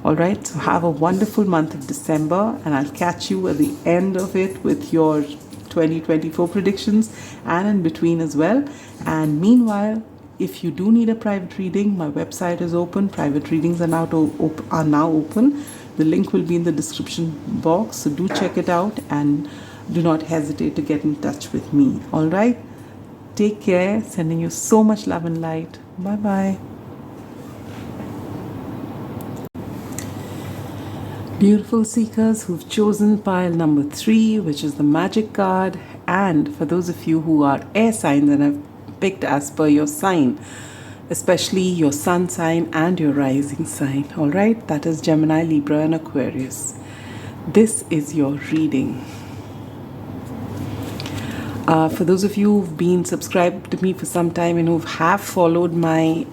All right, so have a wonderful month of December, and I'll catch you at the end of it with your 2024 predictions and in between as well. And meanwhile, if you do need a private reading, my website is open. Private readings are now open. The link will be in the description box, so do check it out, and do not hesitate to get in touch with me. All right, take care. Sending you so much love and light. Bye bye. Beautiful seekers who've chosen pile number 3, which is the magic card, and for those of you who are air signs and have picked as per your sign, especially your sun sign and your rising sign, all right, that is Gemini, Libra, and Aquarius. This is your reading. For those of you who've been subscribed to me for some time and who have followed my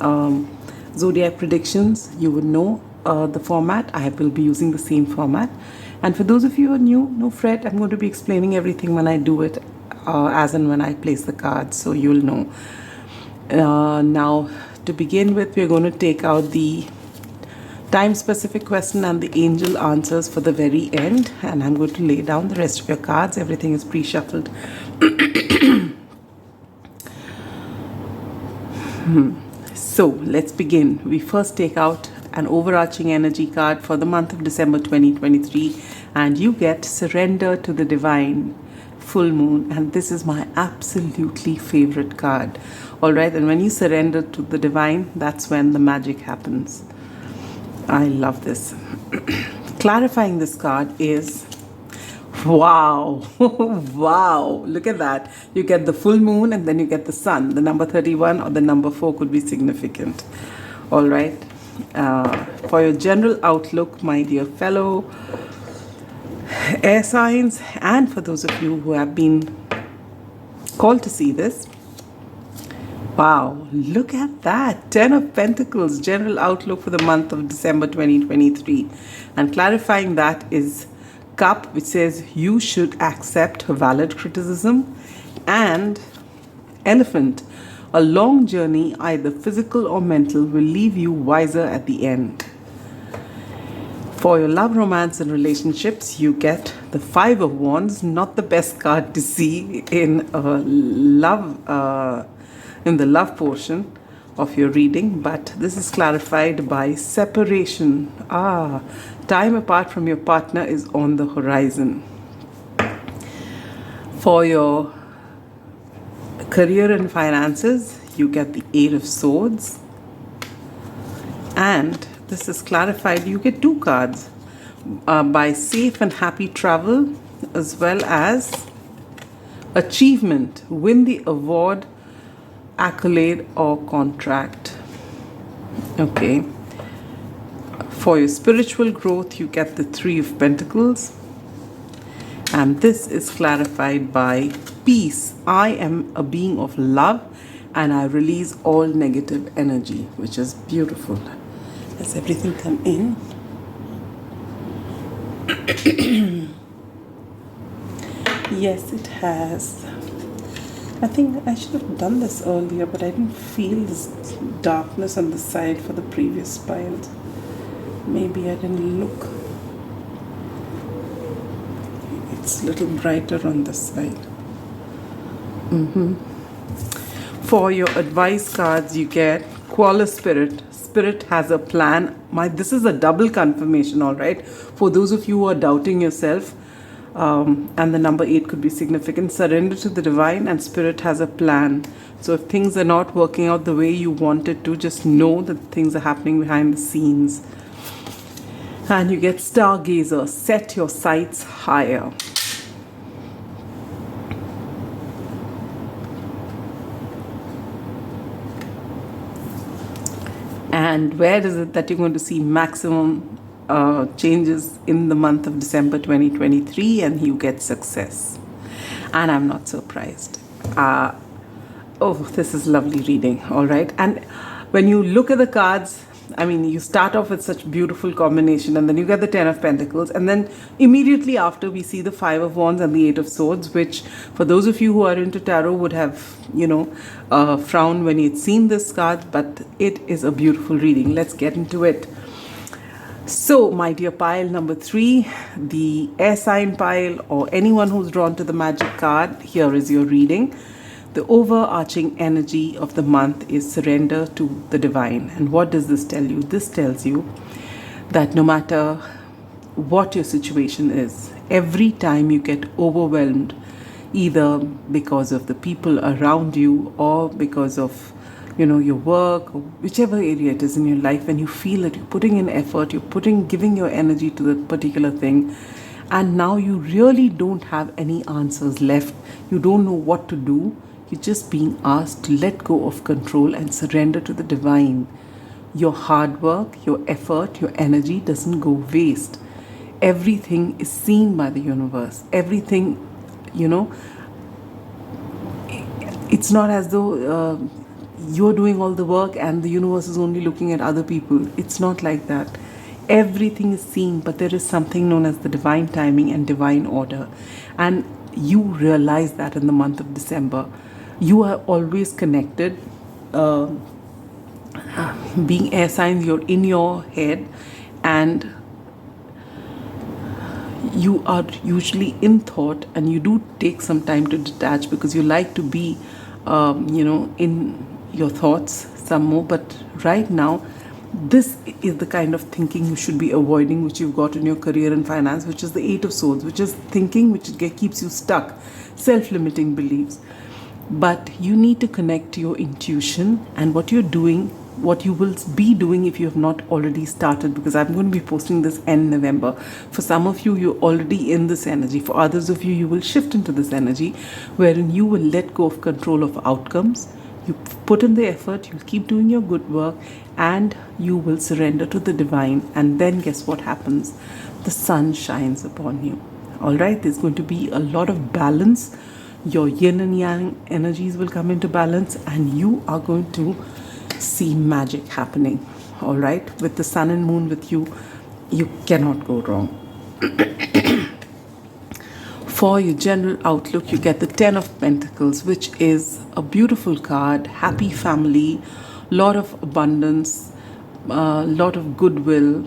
zodiac predictions, you would know the format. I will be using the same format. And for those of you who are new, no fret, I'm going to be explaining everything when I do it, as and when I place the cards, so you'll know. Now, to begin with, we're going to take out the time-specific question and the angel answers for the very end, and I'm going to lay down the rest of your cards. Everything is pre-shuffled. So let's begin. We first take out an overarching energy card for the month of December 2023, and you get Surrender to the Divine, full moon, and this is my absolutely favorite card. All right, and when you surrender to the divine, that's when the magic happens. I love this. Clarifying this card is, wow, wow, look at that. You get the full moon, and then you get the sun. The number 31 or the number 4 could be significant. All right. For your general outlook, my dear fellow air signs, and for those of you who have been called to see this, wow, look at that. 10 of Pentacles, general outlook for the month of December 2023. And clarifying that is Cup, which says you should accept valid criticism, and Elephant, a long journey, either physical or mental, will leave you wiser at the end. For your love, romance, and relationships, you get the 5 of Wands, not the best card to see in in the love portion of your reading, but this is clarified by separation. Time apart from your partner is on the horizon. For your career and finances, you get the 8 of Swords, and this is clarified, you get 2 cards. By safe and happy travel, as well as achievement, win the award, accolade, or contract. Okay. For your spiritual growth, you get the 3 of Pentacles. And this is clarified by peace. I am a being of love and I release all negative energy, which is beautiful. Has everything come in? Yes, it has. I think I should have done this earlier, but I didn't feel this darkness on the side for the previous piles. Maybe I didn't look. It's a little brighter on this side. For your advice cards, you get Koala Spirit. Spirit has a plan. This is a double confirmation, all right? For those of you who are doubting yourself, and the number 8 could be significant. Surrender to the divine, and Spirit has a plan. So if things are not working out the way you wanted to, just know that things are happening behind the scenes. And you get Stargazer. Set your sights higher. And where is it that you're going to see maximum changes in the month of December 2023? And you get success. And I'm not surprised. Oh, this is lovely reading, all right? And when you look at the cards, I mean, you start off with such beautiful combination, and then you get the 10 of Pentacles, and then immediately after we see the 5 of Wands and the 8 of Swords, which for those of you who are into tarot would have, frowned when you'd seen this card, but it is a beautiful reading. Let's get into it. So, my dear pile number 3, the air sign pile, or anyone who's drawn to the magic card, here is your reading. The overarching energy of the month is surrender to the divine. And what does this tell you? This tells you that no matter what your situation is, every time you get overwhelmed, either because of the people around you or because of your work, or whichever area it is in your life, and you feel that you're putting in effort, giving your energy to the particular thing, and now you really don't have any answers left, you don't know what to do, you're just being asked to let go of control and surrender to the divine. Your hard work, your effort, your energy doesn't go waste. Everything is seen by the universe. Everything, it's not as though you're doing all the work and the universe is only looking at other people. It's not like that. Everything is seen, but there is something known as the divine timing and divine order. And you realize that in the month of December. You are always connected. Being air signs, you're in your head, and you are usually in thought, and you do take some time to detach because you like to be, in your thoughts some more. But right now, this is the kind of thinking you should be avoiding, which you've got in your career and finance, which is the 8 of Swords, which is thinking which keeps you stuck, self-limiting beliefs. But you need to connect to your intuition and what you're doing, what you will be doing if you have not already started, because I'm going to be posting this end November. For some of you, you're already in this energy. For others of you, you will shift into this energy wherein you will let go of control of outcomes. You put in the effort, you'll keep doing your good work, and you will surrender to the divine. And then guess what happens? The sun shines upon you. All right, there's going to be a lot of balance. Your yin and yang energies will come into balance, and you are going to see magic happening. All right, with the sun and moon with you, you cannot go wrong. For your general outlook, you get the 10 of Pentacles, which is a beautiful card. Happy family, lot of abundance, lot of goodwill,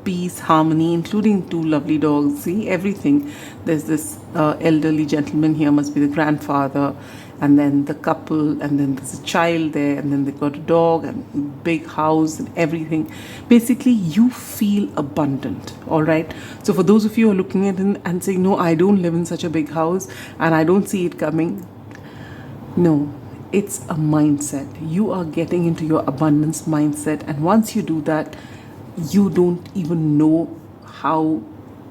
peace, harmony, including 2 lovely dogs. See, everything. There's this elderly gentleman here, must be the grandfather, and then the couple, and then there's a child there, and then they've got a dog and big house and everything. Basically, you feel abundant. All right. So for those of you who are looking at it and saying, no, I don't live in such a big house and I don't see it coming. No, it's a mindset. You are getting into your abundance mindset, and once you do that, you don't even know how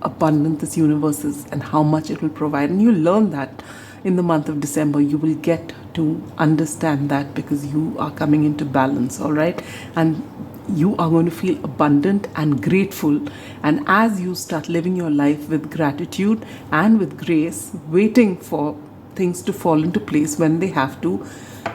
abundant this universe is and how much it will provide. And you learn that in the month of December. You will get to understand that because you are coming into balance, all right? And you are going to feel abundant and grateful. And as you start living your life with gratitude and with grace, waiting for things to fall into place when they have to,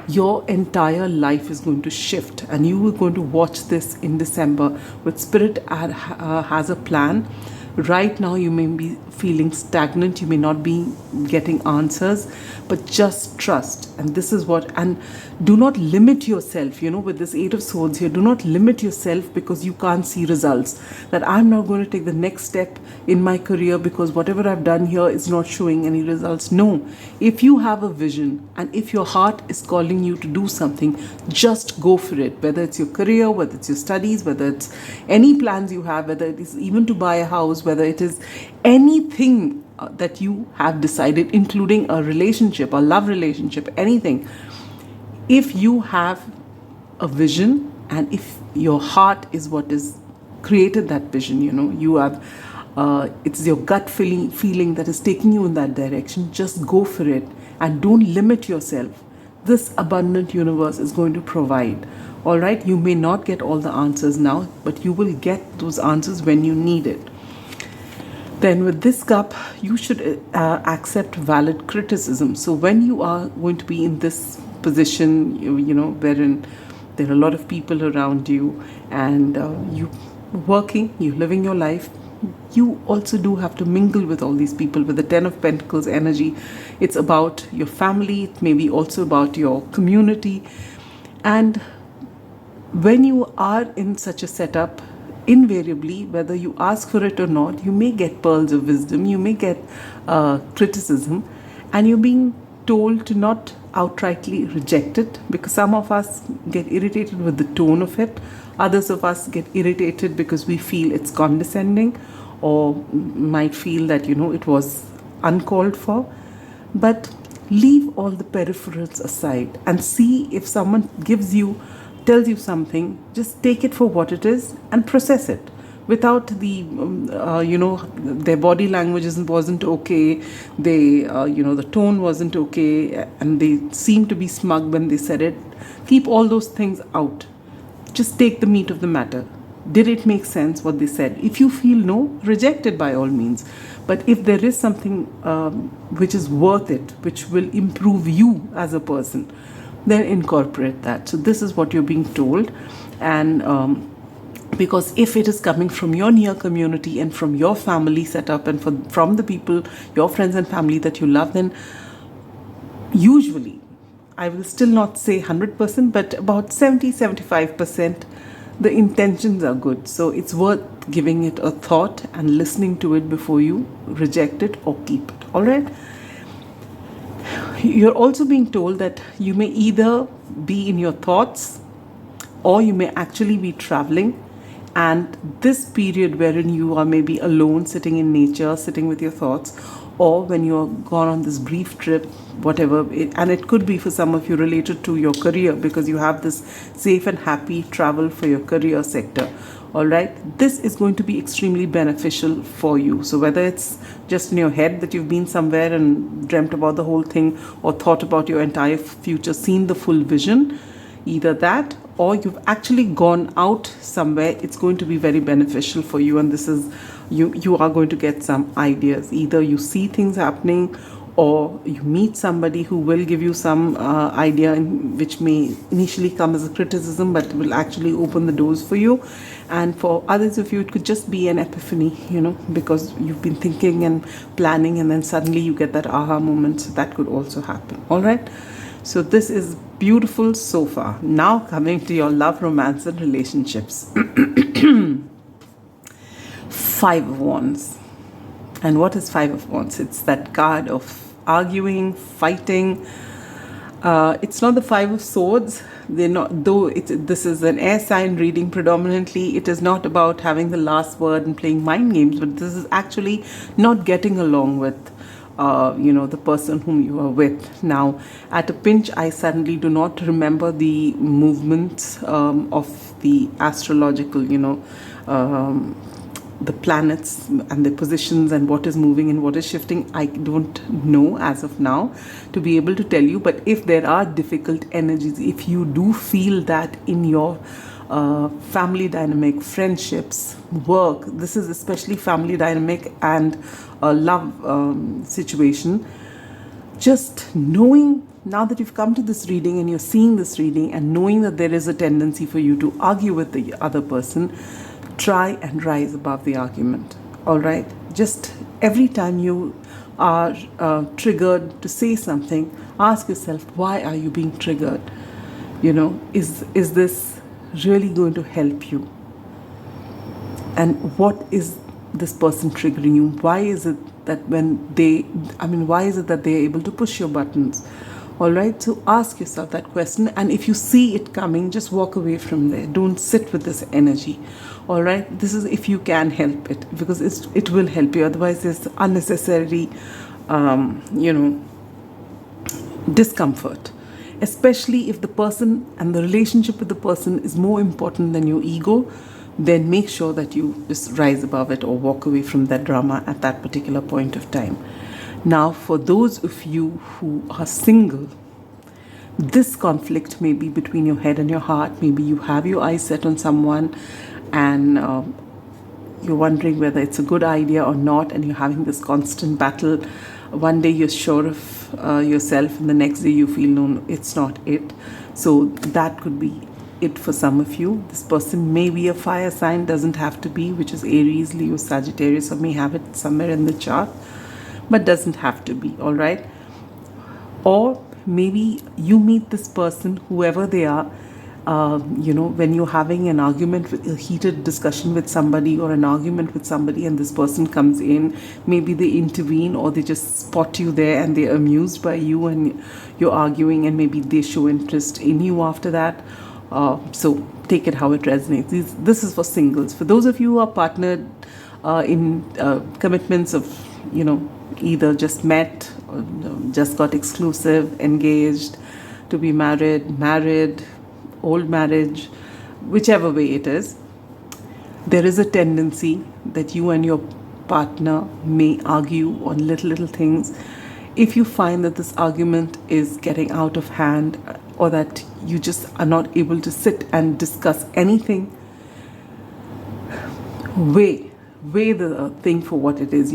your entire life is going to shift. And you are going to watch this in December with Spirit has a plan. Right now you may be feeling stagnant, you may not be getting answers, but just trust. And this is what, and do not limit yourself, with this Eight of Swords here. Do not limit yourself because you can't see results. That I'm not going to take the next step in my career because whatever I've done here is not showing any results. No, if you have a vision and if your heart is calling you to do something, just go for it. Whether it's your career, whether it's your studies, whether it's any plans you have, whether it is even to buy a house, whether it is anything that you have decided, including a relationship, a love relationship, anything. If you have a vision and if your heart is what is created that vision, you have it's your gut feeling that is taking you in that direction, just go for it and don't limit yourself. This abundant universe is going to provide. All right, you may not get all the answers now, but you will get those answers when you need it. Then with this cup, you should accept valid criticism. So when you are going to be in this position, wherein there are a lot of people around you and you working, you living your life, you also do have to mingle with all these people. With the Ten of Pentacles energy, it's about your family, it may be also about your community. And when you are in such a setup, invariably, whether you ask for it or not, you may get pearls of wisdom, you may get criticism, and you're being told to not outrightly reject it, because some of us get irritated with the tone of it. Others of us get irritated because we feel it's condescending or might feel that, it was uncalled for. But leave all the peripherals aside and see if someone tells you something, just take it for what it is and process it without the their body language wasn't okay, the tone wasn't okay, and they seemed to be smug when they said it. Keep all those things out. Just take the meat of the matter. Did it make sense what they said? If you feel no, reject it by all means. But if there is something which is worth it, which will improve you as a person, then incorporate that. So this is what you're being told. And because if it is coming from your near community and from your family setup and from the people, your friends and family that you love, then usually, I will still not say 100%, but about 70-75%, the intentions are good. So it's worth giving it a thought and listening to it before you reject it or keep it. All right? You're also being told that you may either be in your thoughts or you may actually be traveling. And this period wherein you are maybe alone, sitting in nature, sitting with your thoughts, or when you're gone on this brief trip, whatever, and it could be for some of you related to your career because you have this safe and happy travel for your career sector. All right, this is going to be extremely beneficial for you. So whether it's just in your head that you've been somewhere and dreamt about the whole thing, or thought about your entire future, seen the full vision, either that or you've actually gone out somewhere, it's going to be very beneficial for you. And this is, you are going to get some ideas. Either you see things happening or you meet somebody who will give you some idea which may initially come as a criticism but will actually open the doors for you. And for others of you, it could just be an epiphany, because you've been thinking and planning and then suddenly you get that aha moment. So that could also happen. All right. So this is beautiful so far. Now coming to your love, romance and relationships. Five of Wands. And what is Five of Wands? It's that card of arguing, fighting. It's not the Five of Swords. They're not, though this is an air sign reading predominantly. It is not about having the last word and playing mind games, but this is actually not getting along with the person whom you are with. Now, at a pinch, I suddenly do not remember the movements of the astrological, the planets and their positions and what is moving and what is shifting. I don't know as of now to be able to tell you. But if there are difficult energies, if you do feel that in your family dynamic, friendships, work, this is especially family dynamic and love situation, just knowing now that you've come to this reading and you're seeing this reading and knowing that there is a tendency for you to argue with the other person, try and rise above the argument. All right, just every time you are triggered to say something, ask yourself, why are you being triggered? Is this really going to help you? And what is this person triggering you? Why is it that why is it that they're able to push your buttons? All right, so ask yourself that question, and if you see it coming, just walk away from there. Don't sit with this energy. All right, this is if you can help it, because it will help you. Otherwise, there's unnecessary, discomfort. Especially if the person and the relationship with the person is more important than your ego, then make sure that you just rise above it or walk away from that drama at that particular point of time. Now, for those of you who are single, this conflict may be between your head and your heart. Maybe you have your eyes set on someone and you're wondering whether it's a good idea or not, and you're having this constant battle. One day you're sure of yourself, and the next day you feel, no, it's not it. So that could be it for some of you. This person may be a fire sign, doesn't have to be, which is Aries, Leo, Sagittarius, or may have it somewhere in the chart, but doesn't have to be. All right, or maybe you meet this person, whoever they are, when you're having an argument, a heated discussion with somebody or an argument with somebody, and this person comes in, maybe they intervene or they just spot you there and they're amused by you and you're arguing, and maybe they show interest in you after that. So take it how it resonates. This is for singles. For those of you who are partnered in commitments of, either just met or just got exclusive, engaged, to be married, old marriage, whichever way it is, there is a tendency that you and your partner may argue on little things. If you find that this argument is getting out of hand, or that you just are not able to sit and discuss anything, weigh the thing for what it is.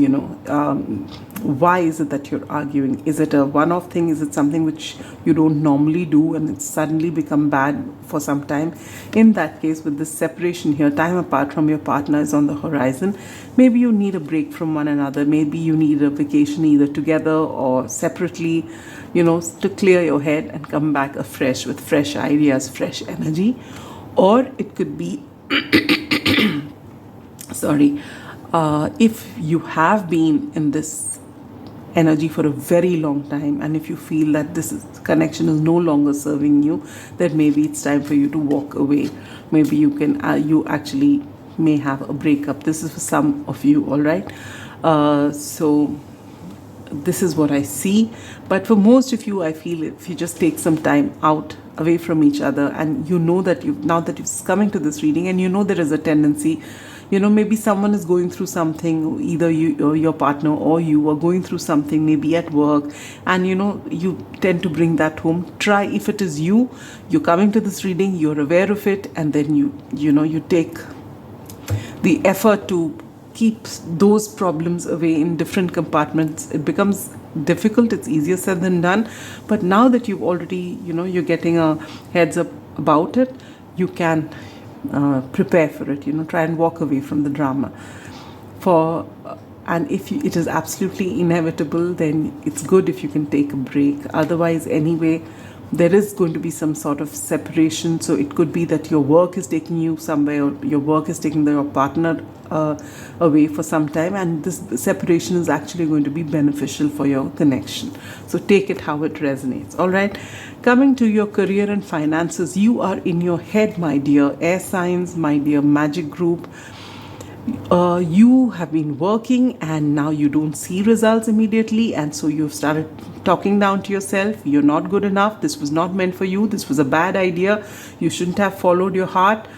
Why is it that you're arguing? Is it a one-off thing? Is it something which you don't normally do and it's suddenly become bad for some time? In that case, with this separation here, time apart from your partner is on the horizon. Maybe you need a break from one another. Maybe you need a vacation, either together or separately, to clear your head and come back afresh with fresh ideas, fresh energy. Or it could be if you have been in this energy for a very long time, and if you feel that connection is no longer serving you, then maybe it's time for you to walk away. Maybe you actually may have a breakup. This is for some of you. All right, so this is what I see. But for most of you, I feel if you just take some time out away from each other, and that now that you're coming to this reading, and there is a tendency, maybe someone is going through something, either you or your partner or you are going through something, maybe at work, and you tend to bring that home. Try, if it is you're coming to this reading, you're aware of it, and then you take the effort to keep those problems away in different compartments. It becomes difficult. It's easier said than done. But now that you've already, you're getting a heads up about it, you can prepare for it. Try and walk away from the drama. And if it is absolutely inevitable, then it's good if you can take a break. Otherwise, anyway, there is going to be some sort of separation. So it could be that your work is taking you somewhere, or your work is taking your partner away for some time, and this separation is actually going to be beneficial for your connection. So take it how it resonates. All right, coming to your career and finances, you are in your head, my dear air signs, my dear magic group. you have been working and now you don't see results immediately, and so you've started talking down to yourself. You're not good enough. This was not meant for you. This was a bad idea. You shouldn't have followed your heart.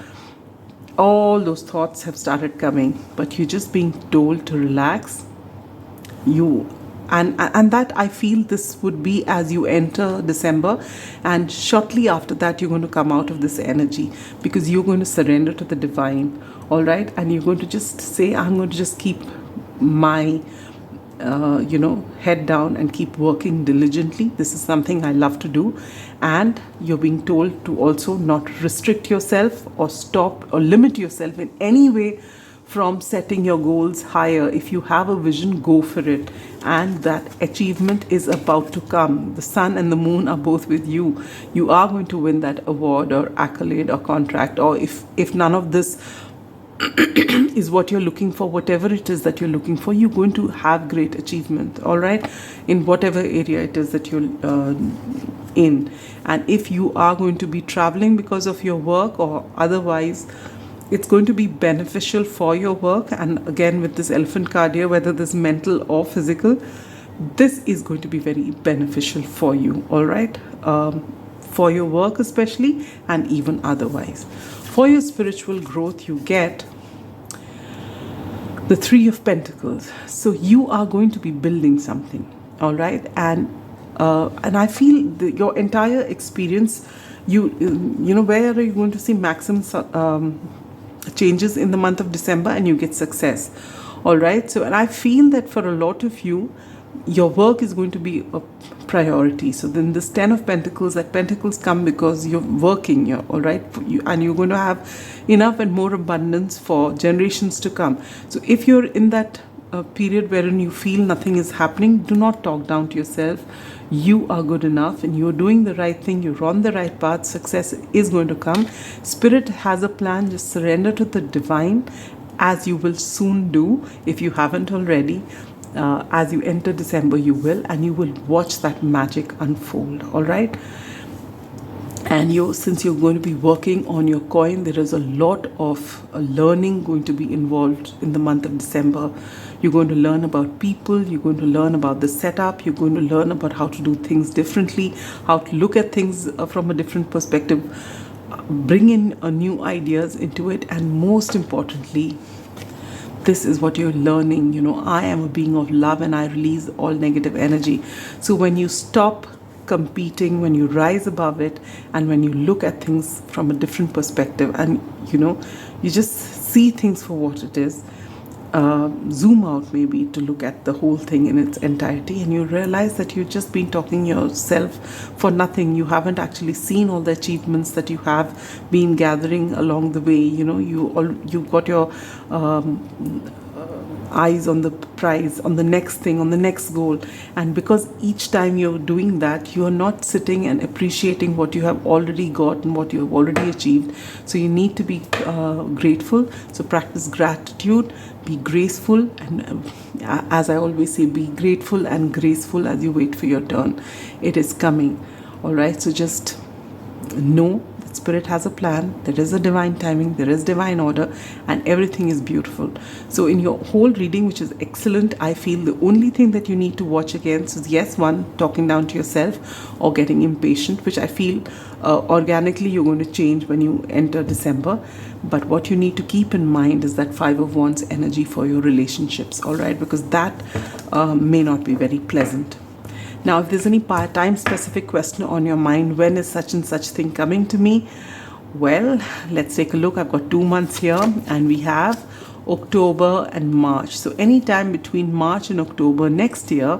All those thoughts have started coming, but you're just being told to relax. You and that, I feel this would be as you enter December, and shortly after that you're going to come out of this energy, because you're going to surrender to the divine. All right, and you're going to just say, I'm going to just keep my head down and keep working diligently. This is something I love to do. And you're being told to also not restrict yourself or stop or limit yourself in any way from setting your goals higher. If you have a vision, go for it, and that achievement is about to come. The sun and the moon are both with you. You are going to win that award or accolade or contract, or if none of this is what you're looking for, whatever it is that you're looking for, you're going to have great achievement. All right, in whatever area it is that you're in. And if you are going to be traveling because of your work or otherwise, it's going to be beneficial for your work. And again, with this elephant card here, whether this mental or physical, this is going to be very beneficial for you. All right, for your work especially, and even otherwise. For your spiritual growth, you get the Three of Pentacles. So you are going to be building something. All right, and I feel your entire experience, you know, where are you going to see maximum changes in the month of December, and you get success. All right, so and I feel that for a lot of you, your work is going to be a priority. So then this Ten of Pentacles, that Pentacles come because you're working here, all right, and you're going to have enough and more abundance for generations to come. So if you're in that period wherein you feel nothing is happening, do not talk down to yourself. You are good enough and you're doing the right thing. You're on the right path. Success is going to come. Spirit has a plan. Just surrender to the divine, as you will soon do if you haven't already. As you enter December, you will, and you will watch that magic unfold. All right, and since you're going to be working on your coin, there is a lot of learning going to be involved in the month of December. You're going to learn about people, you're going to learn about the setup, you're going to learn about how to do things differently, how to look at things from a different perspective, bring in new ideas into it, and most importantly, this is what you're learning. You know, I am a being of love and I release all negative energy. So when you stop competing, when you rise above it, and when you look at things from a different perspective, and you just see things for what it is, zoom out maybe to look at the whole thing in its entirety, and you realize that you've just been talking yourself for nothing. You haven't actually seen all the achievements that you have been gathering along the way. You got your eyes on the prize, on the next thing, on the next goal. And because each time you're doing that, you're not sitting and appreciating what you have already got and what you have already achieved. So you need to be grateful. So practice gratitude, be graceful, and as I always say, be grateful and graceful as you wait for your turn. It is coming. All right, so just know that Spirit has a plan. There is a divine timing, there is divine order, and everything is beautiful. So in your whole reading, which is excellent, I feel the only thing that you need to watch against is, yes, one, talking down to yourself or getting impatient, which I feel organically you're going to change when you enter December. But what you need to keep in mind is that Five of Wands energy for your relationships, all right, because that may not be very pleasant. Now, if there's any time-specific question on your mind, when is such and such thing coming to me? Well, let's take a look. I've got 2 months here, and we have October and March. So any time between March and October next year,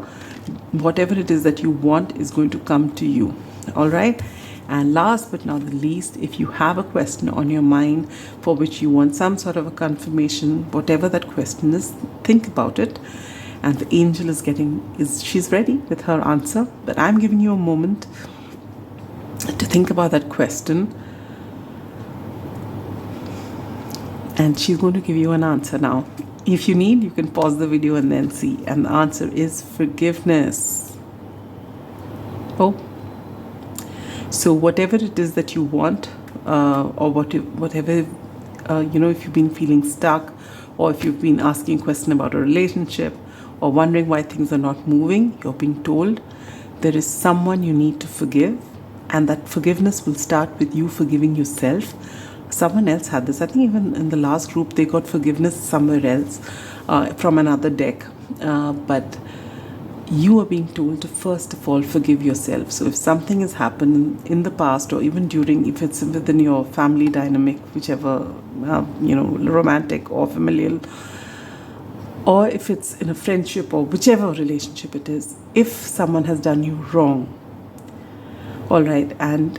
whatever it is that you want is going to come to you. All right? And last but not the least, if you have a question on your mind for which you want some sort of a confirmation, whatever that question is, think about it. And the angel she's ready with her answer. But I'm giving you a moment to think about that question. And she's going to give you an answer now. If you need, you can pause the video and then see. And the answer is forgiveness. Oh. So whatever it is that you want, or whatever if you've been feeling stuck, or if you've been asking a question about a relationship, or wondering why things are not moving, you're being told there is someone you need to forgive, and that forgiveness will start with you forgiving yourself. Someone else had this. I think even in the last group, they got forgiveness somewhere else from another deck. But you are being told to first of all forgive yourself. So if something has happened in the past, or even during, if it's within your family dynamic, whichever, romantic or familial, or if it's in a friendship or whichever relationship it is, if someone has done you wrong, all right, and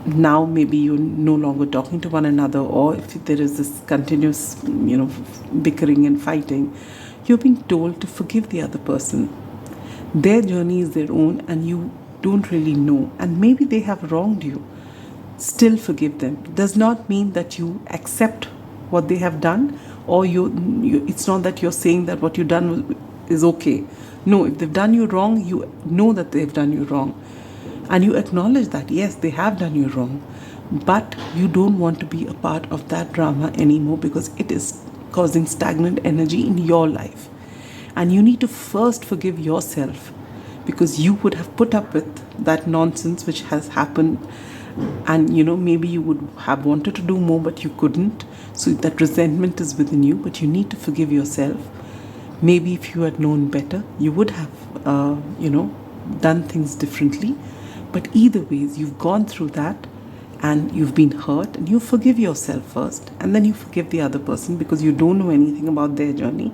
now maybe you're no longer talking to one another, or if there is this continuous, bickering and fighting, you're being told to forgive the other person. Their journey is their own, and you don't really know, and maybe they have wronged you. Still forgive them. Does not mean that you accept what they have done, or it's not that you're saying that what you've done is okay. No, if they've done you wrong, you know that they've done you wrong, and you acknowledge that yes, they have done you wrong, but you don't want to be a part of that drama anymore, because it is causing stagnant energy in your life. And you need to first forgive yourself, because you would have put up with that nonsense which has happened, and maybe you would have wanted to do more but you couldn't. So that resentment is within you, but you need to forgive yourself. Maybe if you had known better, you would have done things differently. But either ways, you've gone through that, and you've been hurt, and you forgive yourself first, and then you forgive the other person, because you don't know anything about their journey,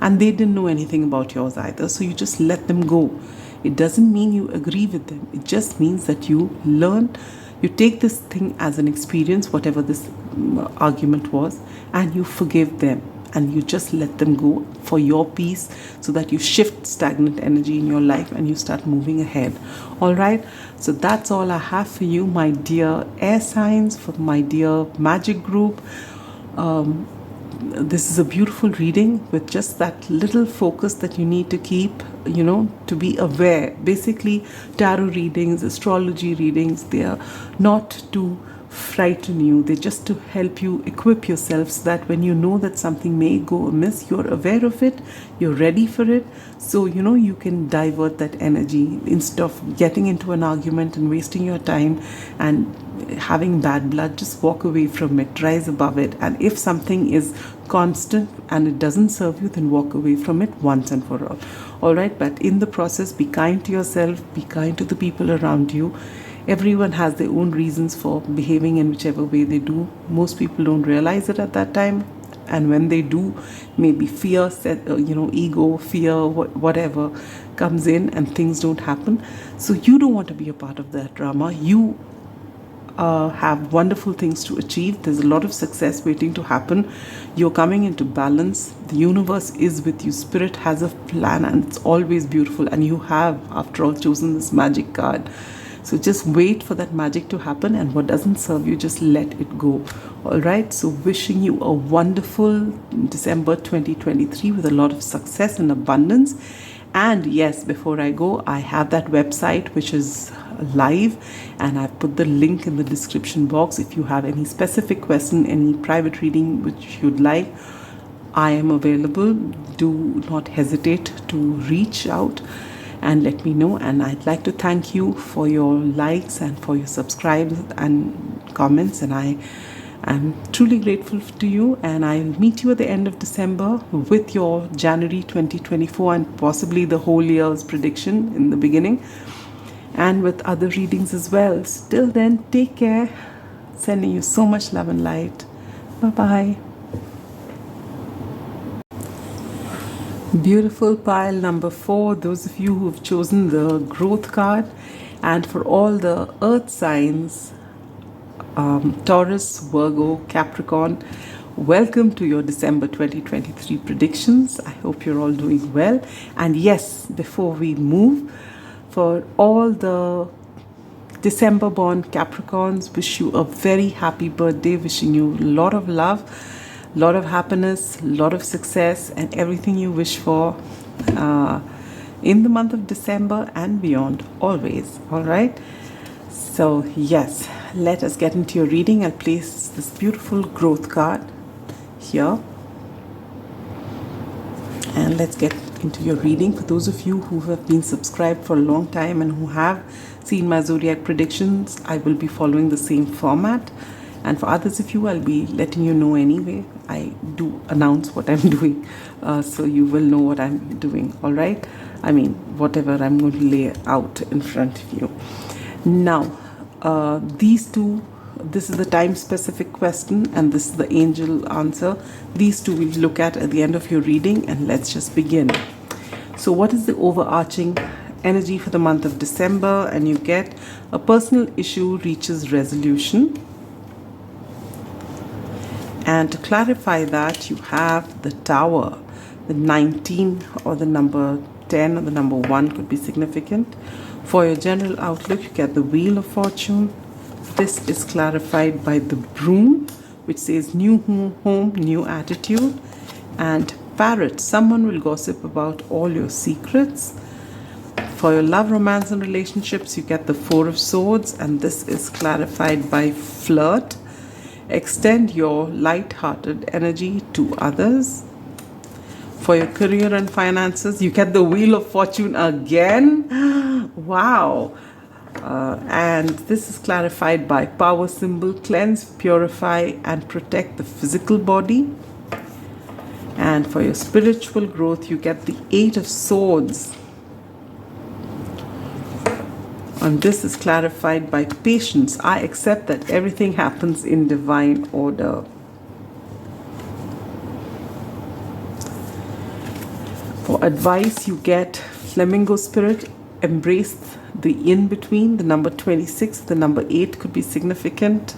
and they didn't know anything about yours either. So you just let them go. It doesn't mean you agree with them. It just means that you learn, you take this thing as an experience, whatever this argument was, and you forgive them, and you just let them go for your peace, so that you shift stagnant energy in your life and you start moving ahead. All right, so that's all I have for you, my dear air signs, for my dear magic group. This is a beautiful reading with just that little focus that you need to keep, to be aware. Basically, tarot readings, astrology readings, they are not to frighten you. They're just to help you equip yourself, so that when you know that something may go amiss, you're aware of it, you're ready for it. So, you can divert that energy instead of getting into an argument and wasting your time and having bad blood. Just walk away from it, rise above it. And if something is constant and it doesn't serve you, then walk away from it once and for all. All right, but in the process, be kind to yourself, be kind to the people around you. Everyone has their own reasons for behaving in whichever way they do. Most people don't realize it at that time, and when they do, maybe fear, ego, fear, whatever comes in, and things don't happen. So you don't want to be a part of that drama. You have wonderful things to achieve. There's a lot of success waiting to happen. You're coming into balance. The universe is with you. Spirit has a plan, and it's always beautiful. And you have, after all, chosen this magic card. So just wait for that magic to happen, and what doesn't serve you, just let it go. All right, so wishing you a wonderful December 2023 with a lot of success and abundance. And yes, before I go, I have that website which is live, and I've put the link in the description box. If you have any specific question, any private reading which you'd like, I am available. Do not hesitate to reach out and let me know. And I'd like to thank you for your likes and for your subscribes and comments, and I'm truly grateful to you. And I'll meet you at the end of December with your January 2024 and possibly the whole year's prediction in the beginning, and with other readings as well. Till then, take care. Sending you so much love and light. Bye-bye. Beautiful pile number 4, those of you who have chosen the growth card. And for all the earth signs, Taurus, Virgo, Capricorn, welcome to your December 2023 predictions. I hope you're all doing well. And yes, before we move, for all the December born Capricorns, wish you a very happy birthday, wishing you a lot of love, lot of happiness, lot of success, and everything you wish for in the month of December and beyond, always. All right, so yes, let us get into your reading. I'll place this beautiful growth card here. And let's get into your reading. For those of you who have been subscribed for a long time and who have seen my zodiac predictions, I will be following the same format. And for others of you, I'll be letting you know anyway. I do announce what I'm doing, so you will know what I'm doing, all right? I mean, whatever I'm going to lay out in front of you. Now, these two, this is the time-specific question and this is the angel answer. These two we'll look at the end of your reading, and let's just begin. So what is the overarching energy for the month of December? And you get a personal issue reaches resolution. And to clarify that, you have the Tower. The 19 or the number 10 or the number 1 could be significant. For your general outlook, you get the Wheel of Fortune. This is clarified by the Broom, which says new home, new attitude. And Parrot, someone will gossip about all your secrets. For your love, romance and relationships, you get the Four of Swords, and this is clarified by Flirt. Extend your light-hearted energy to others. For your career and finances, you get the Wheel of Fortune again. Wow. And this is clarified by Power symbol. Cleanse, purify and protect the physical body. And for your spiritual growth, you get the Eight of Swords. And this is clarified by Patience. I accept that everything happens in divine order. For advice, you get Flamingo Spirit. Embrace the in-between. The number 26, the number 8 could be significant.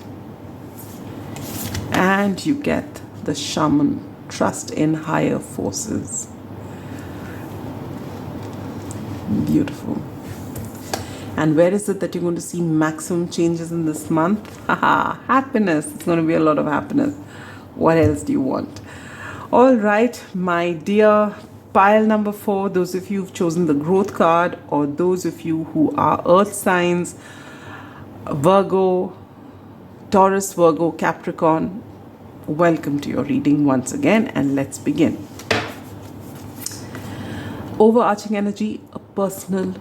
And you get the Shaman. Trust in higher forces. Beautiful. And where is it that you're going to see maximum changes in this month? Haha, happiness. It's going to be a lot of happiness. What else do you want? All right, my dear pile number 4, those of you who've chosen the growth card, or those of you who are earth signs, Virgo, Taurus, Virgo, Capricorn, welcome to your reading once again, and let's begin. Overarching energy, a personal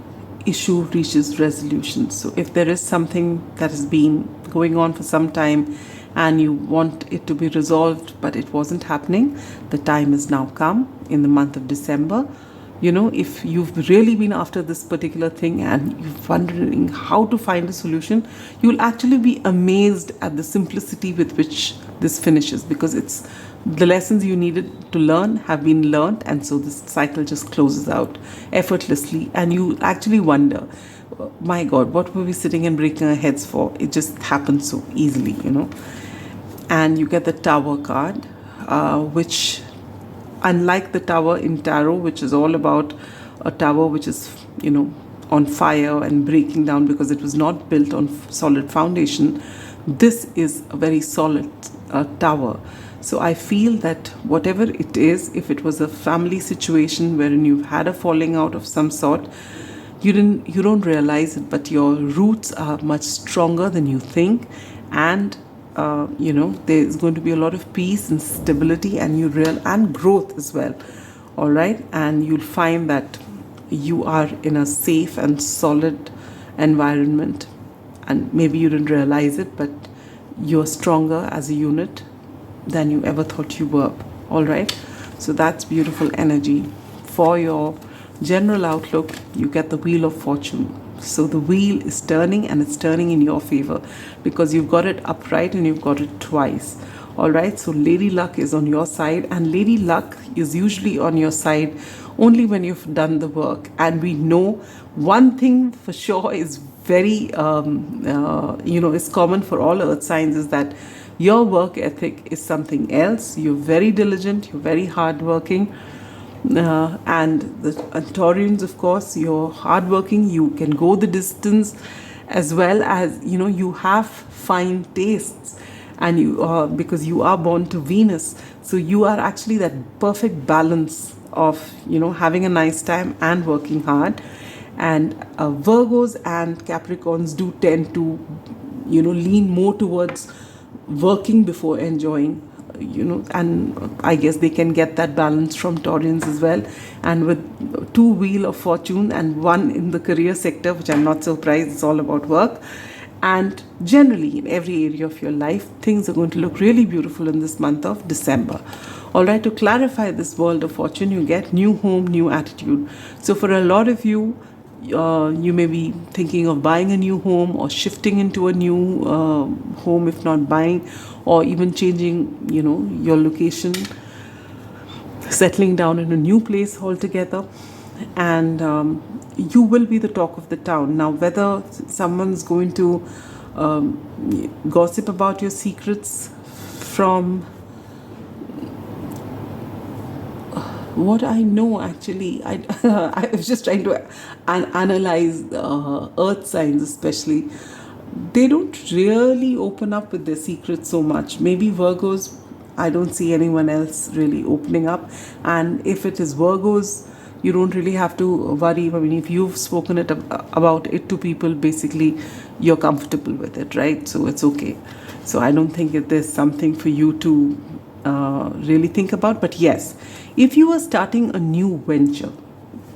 issue reaches resolution. So if there is something that has been going on for some time and you want it to be resolved but it wasn't happening, the time has now come in the month of December. You know, if you've really been after this particular thing and you're wondering how to find a solution, you'll actually be amazed at the simplicity with which this finishes, because it's the lessons you needed to learn have been learned, and so this cycle just closes out effortlessly, and you actually wonder, my God, what were we sitting and breaking our heads for? It just happened so easily, you know. And you get the Tower card, which, unlike the Tower in tarot, which is all about a tower which is, you know, on fire and breaking down because it was not built on solid foundation, this is a very solid tower. So I feel that whatever it is, if it was a family situation wherein you've had a falling out of some sort, you don't realize it, but your roots are much stronger than you think, and you know, there's going to be a lot of peace and stability, and growth as well. All right, and you'll find that you are in a safe and solid environment, and maybe you didn't realize it, but you're stronger as a unit than you ever thought you were. All right, so that's beautiful energy. For your general outlook, you get the Wheel of Fortune. So the wheel is turning, and it's turning in your favor because you've got it upright and you've got it twice. All right, so Lady Luck is on your side, and Lady Luck is usually on your side only when you've done the work. And we know one thing for sure is very is common for all earth signs, is that your work ethic is something else. You're very diligent, you're very hardworking, and the Taurians, of course, you're hardworking, you can go the distance, as well as, you know, you have fine tastes, and you because you are born to Venus, so you are actually that perfect balance of, you know, having a nice time and working hard. And Virgos and Capricorns do tend to, lean more towards working before enjoying, and I guess they can get that balance from Taurians as well. And with two wheel of fortune and one in the career sector, which I'm not surprised, it's all about work. And generally, in every area of your life, things are going to look really beautiful in this month of December. All right, to clarify this world of fortune, you get new home, new attitude. So for a lot of you, you may be thinking of buying a new home or shifting into a new home, if not buying, or even changing, your location, settling down in a new place altogether. And you will be the talk of the town. Now, whether someone's going to gossip about your secrets from what I know, actually, I was just trying to analyze earth signs, especially. They don't really open up with their secrets so much. Maybe Virgos, I don't see anyone else really opening up. And if it is Virgos, you don't really have to worry. I mean, if you've spoken about it to people, basically you're comfortable with it, right? So it's okay. So I don't think there's something for you to really think about. But yes, if you are starting a new venture,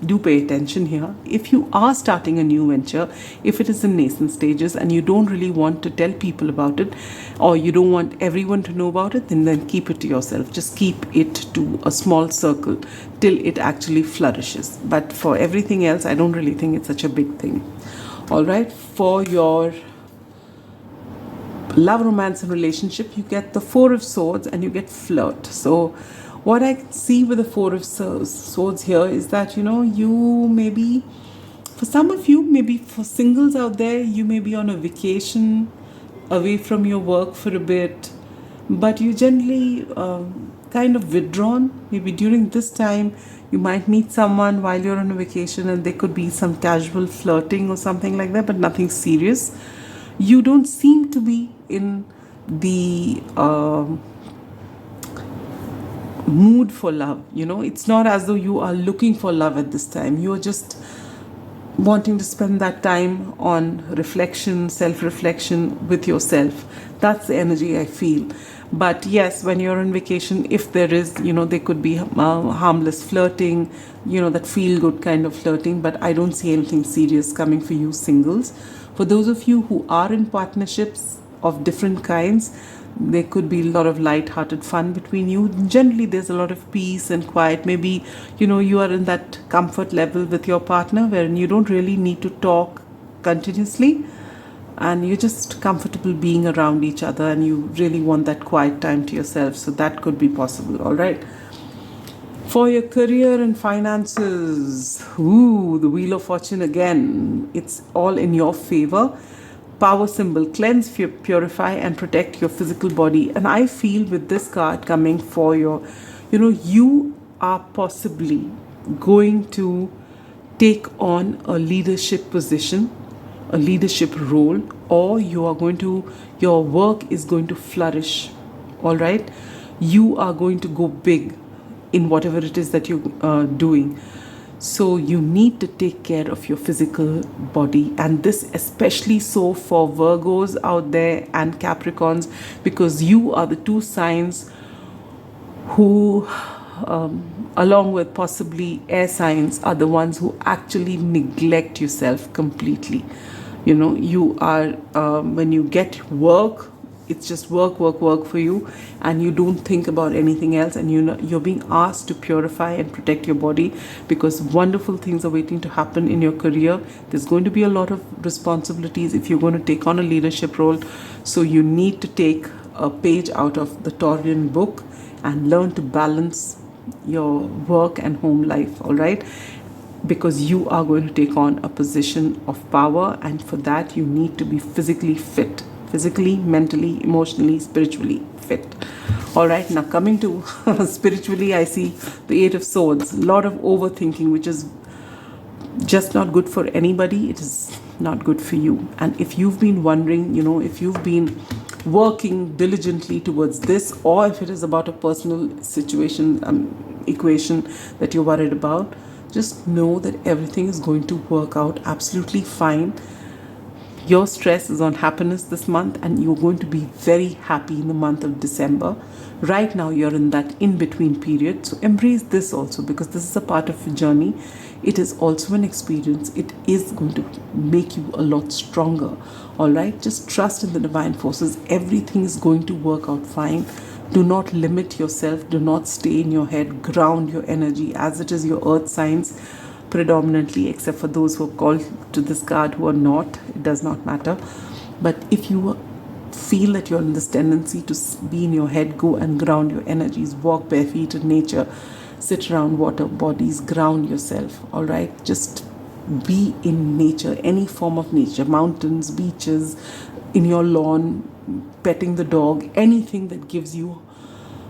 do pay attention here. If you are starting a new venture, if it is in nascent stages and you don't really want to tell people about it, or you don't want everyone to know about it, then keep it to yourself. Just keep it to a small circle till it actually flourishes. But for everything else, I don't really think it's such a big thing. All right, for your love, romance, and relationship, you get the Four of Swords and you get flirt. So what I see with the Four of Swords here is that, you may be, for some of you, maybe for singles out there, you may be on a vacation away from your work for a bit, but you generally kind of withdrawn. Maybe during this time, you might meet someone while you're on a vacation and there could be some casual flirting or something like that, but nothing serious. You don't seem to be in the mood for love. It's not as though you are looking for love at this time. You're just wanting to spend that time on reflection, self-reflection with yourself. That's the energy I feel. But yes, when you're on vacation, if there is, there could be harmless flirting, that feel-good kind of flirting, but I don't see anything serious coming for you singles. For those of you who are in partnerships of different kinds, there could be a lot of light-hearted fun between you. Generally, there's a lot of peace and quiet. Maybe, you are in that comfort level with your partner wherein you don't really need to talk continuously and you're just comfortable being around each other and you really want that quiet time to yourself. So that could be possible, all right? For your career and finances, the Wheel of Fortune again. It's all in your favor. Power symbol, cleanse, purify, and protect your physical body. And I feel with this card coming for your, you are possibly going to take on a leadership position, a leadership role, or your work is going to flourish. All right? You are going to go big in whatever it is that you're doing. So you need to take care of your physical body, and this especially so for Virgos out there and Capricorns, because you are the two signs who, along with possibly air signs, are the ones who actually neglect yourself completely. You are, when you get work, it's just work for you, and you don't think about anything else, and you're being asked to purify and protect your body because wonderful things are waiting to happen in your career. There's going to be a lot of responsibilities if you're going to take on a leadership role. So you need to take a page out of the Taurian book and learn to balance your work and home life, all right? Because you are going to take on a position of power, and for that you need to be physically fit. Physically, mentally, emotionally, spiritually fit. All right, now coming to spiritually, I see the Eight of Swords. A lot of overthinking, which is just not good for anybody. It is not good for you. And if you've been wondering, if you've been working diligently towards this, or if it is about a personal situation, equation that you're worried about, just know that everything is going to work out absolutely fine. Your stress is on happiness this month, and you're going to be very happy in the month of December. Right now, you're in that in between period. So embrace this also, because this is a part of your journey. It is also an experience. It is going to make you a lot stronger. All right, just trust in the divine forces. Everything is going to work out fine. Do not limit yourself. Do not stay in your head. Ground your energy, as it is your earth signs predominantly, except for those who are called to this card who are not. It does not matter. But if you feel that you're in this tendency to be in your head, go and ground your energies. Walk bare feet in nature. Sit around water bodies. Ground yourself. All right, just be in nature, any form of nature, mountains, beaches, in your lawn, petting the dog, anything that gives you,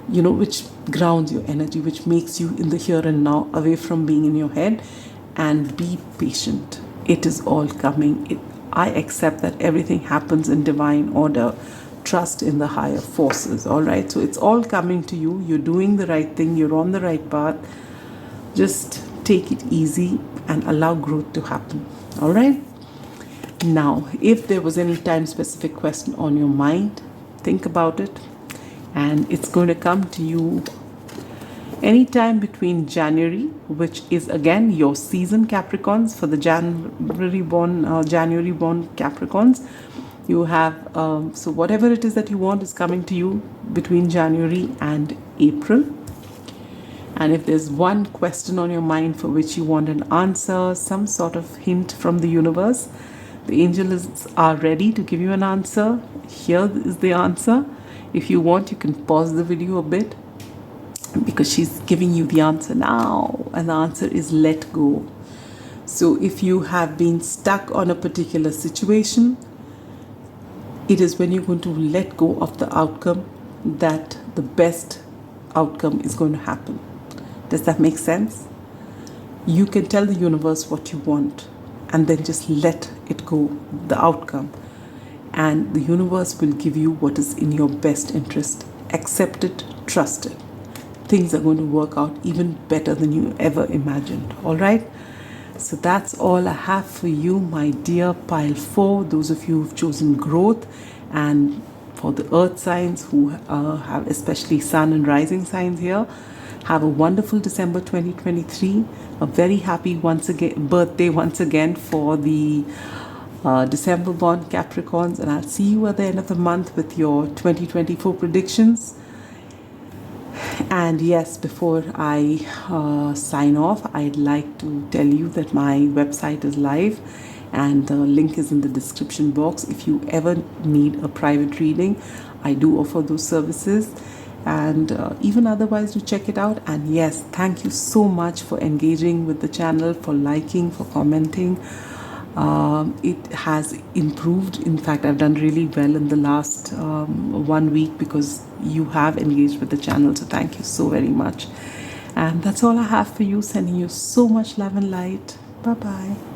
which grounds your energy, which makes you in the here and now, away from being in your head. And be patient. It is all coming. I accept that everything happens in divine order. Trust in the higher forces. All right, so it's all coming to you. You're doing the right thing. You're on the right path. Just take it easy and allow growth to happen. All right. Now, if there was any time specific question on your mind, think about it, and it's going to come to you anytime between January, which is again your season Capricorns. For the January born Capricorns, you have so whatever it is that you want is coming to you between January and April. And if there's one question on your mind for which you want an answer, some sort of hint from the universe, the angels are ready to give you an answer. Here is the answer. If you want, you can pause the video a bit, because she's giving you the answer now. And the answer is let go. So if you have been stuck on a particular situation, it is when you're going to let go of the outcome that the best outcome is going to happen. Does that make sense? You can tell the universe what you want and then just let it go, the outcome. And the universe will give you what is in your best interest. Accept it, trust it. Things are going to work out even better than you ever imagined. All right? So that's all I have for you, my dear pile 4. Those of you who've chosen growth, and for the earth signs who have especially sun and rising signs here, have a wonderful December 2023. A very happy birthday once again for the December born Capricorns. And I'll see you at the end of the month with your 2024 predictions. And yes, before I sign off, I'd like to tell you that my website is live, and the link is in the description box. If you ever need a private reading, I do offer those services. And even otherwise, do check it out. And yes, thank you so much for engaging with the channel, for liking, for commenting. It has improved. In fact, I've done really well in the last 1 week because you have engaged with the channel. So thank you so very much. And that's all I have for you. Sending you so much love and light. Bye-bye.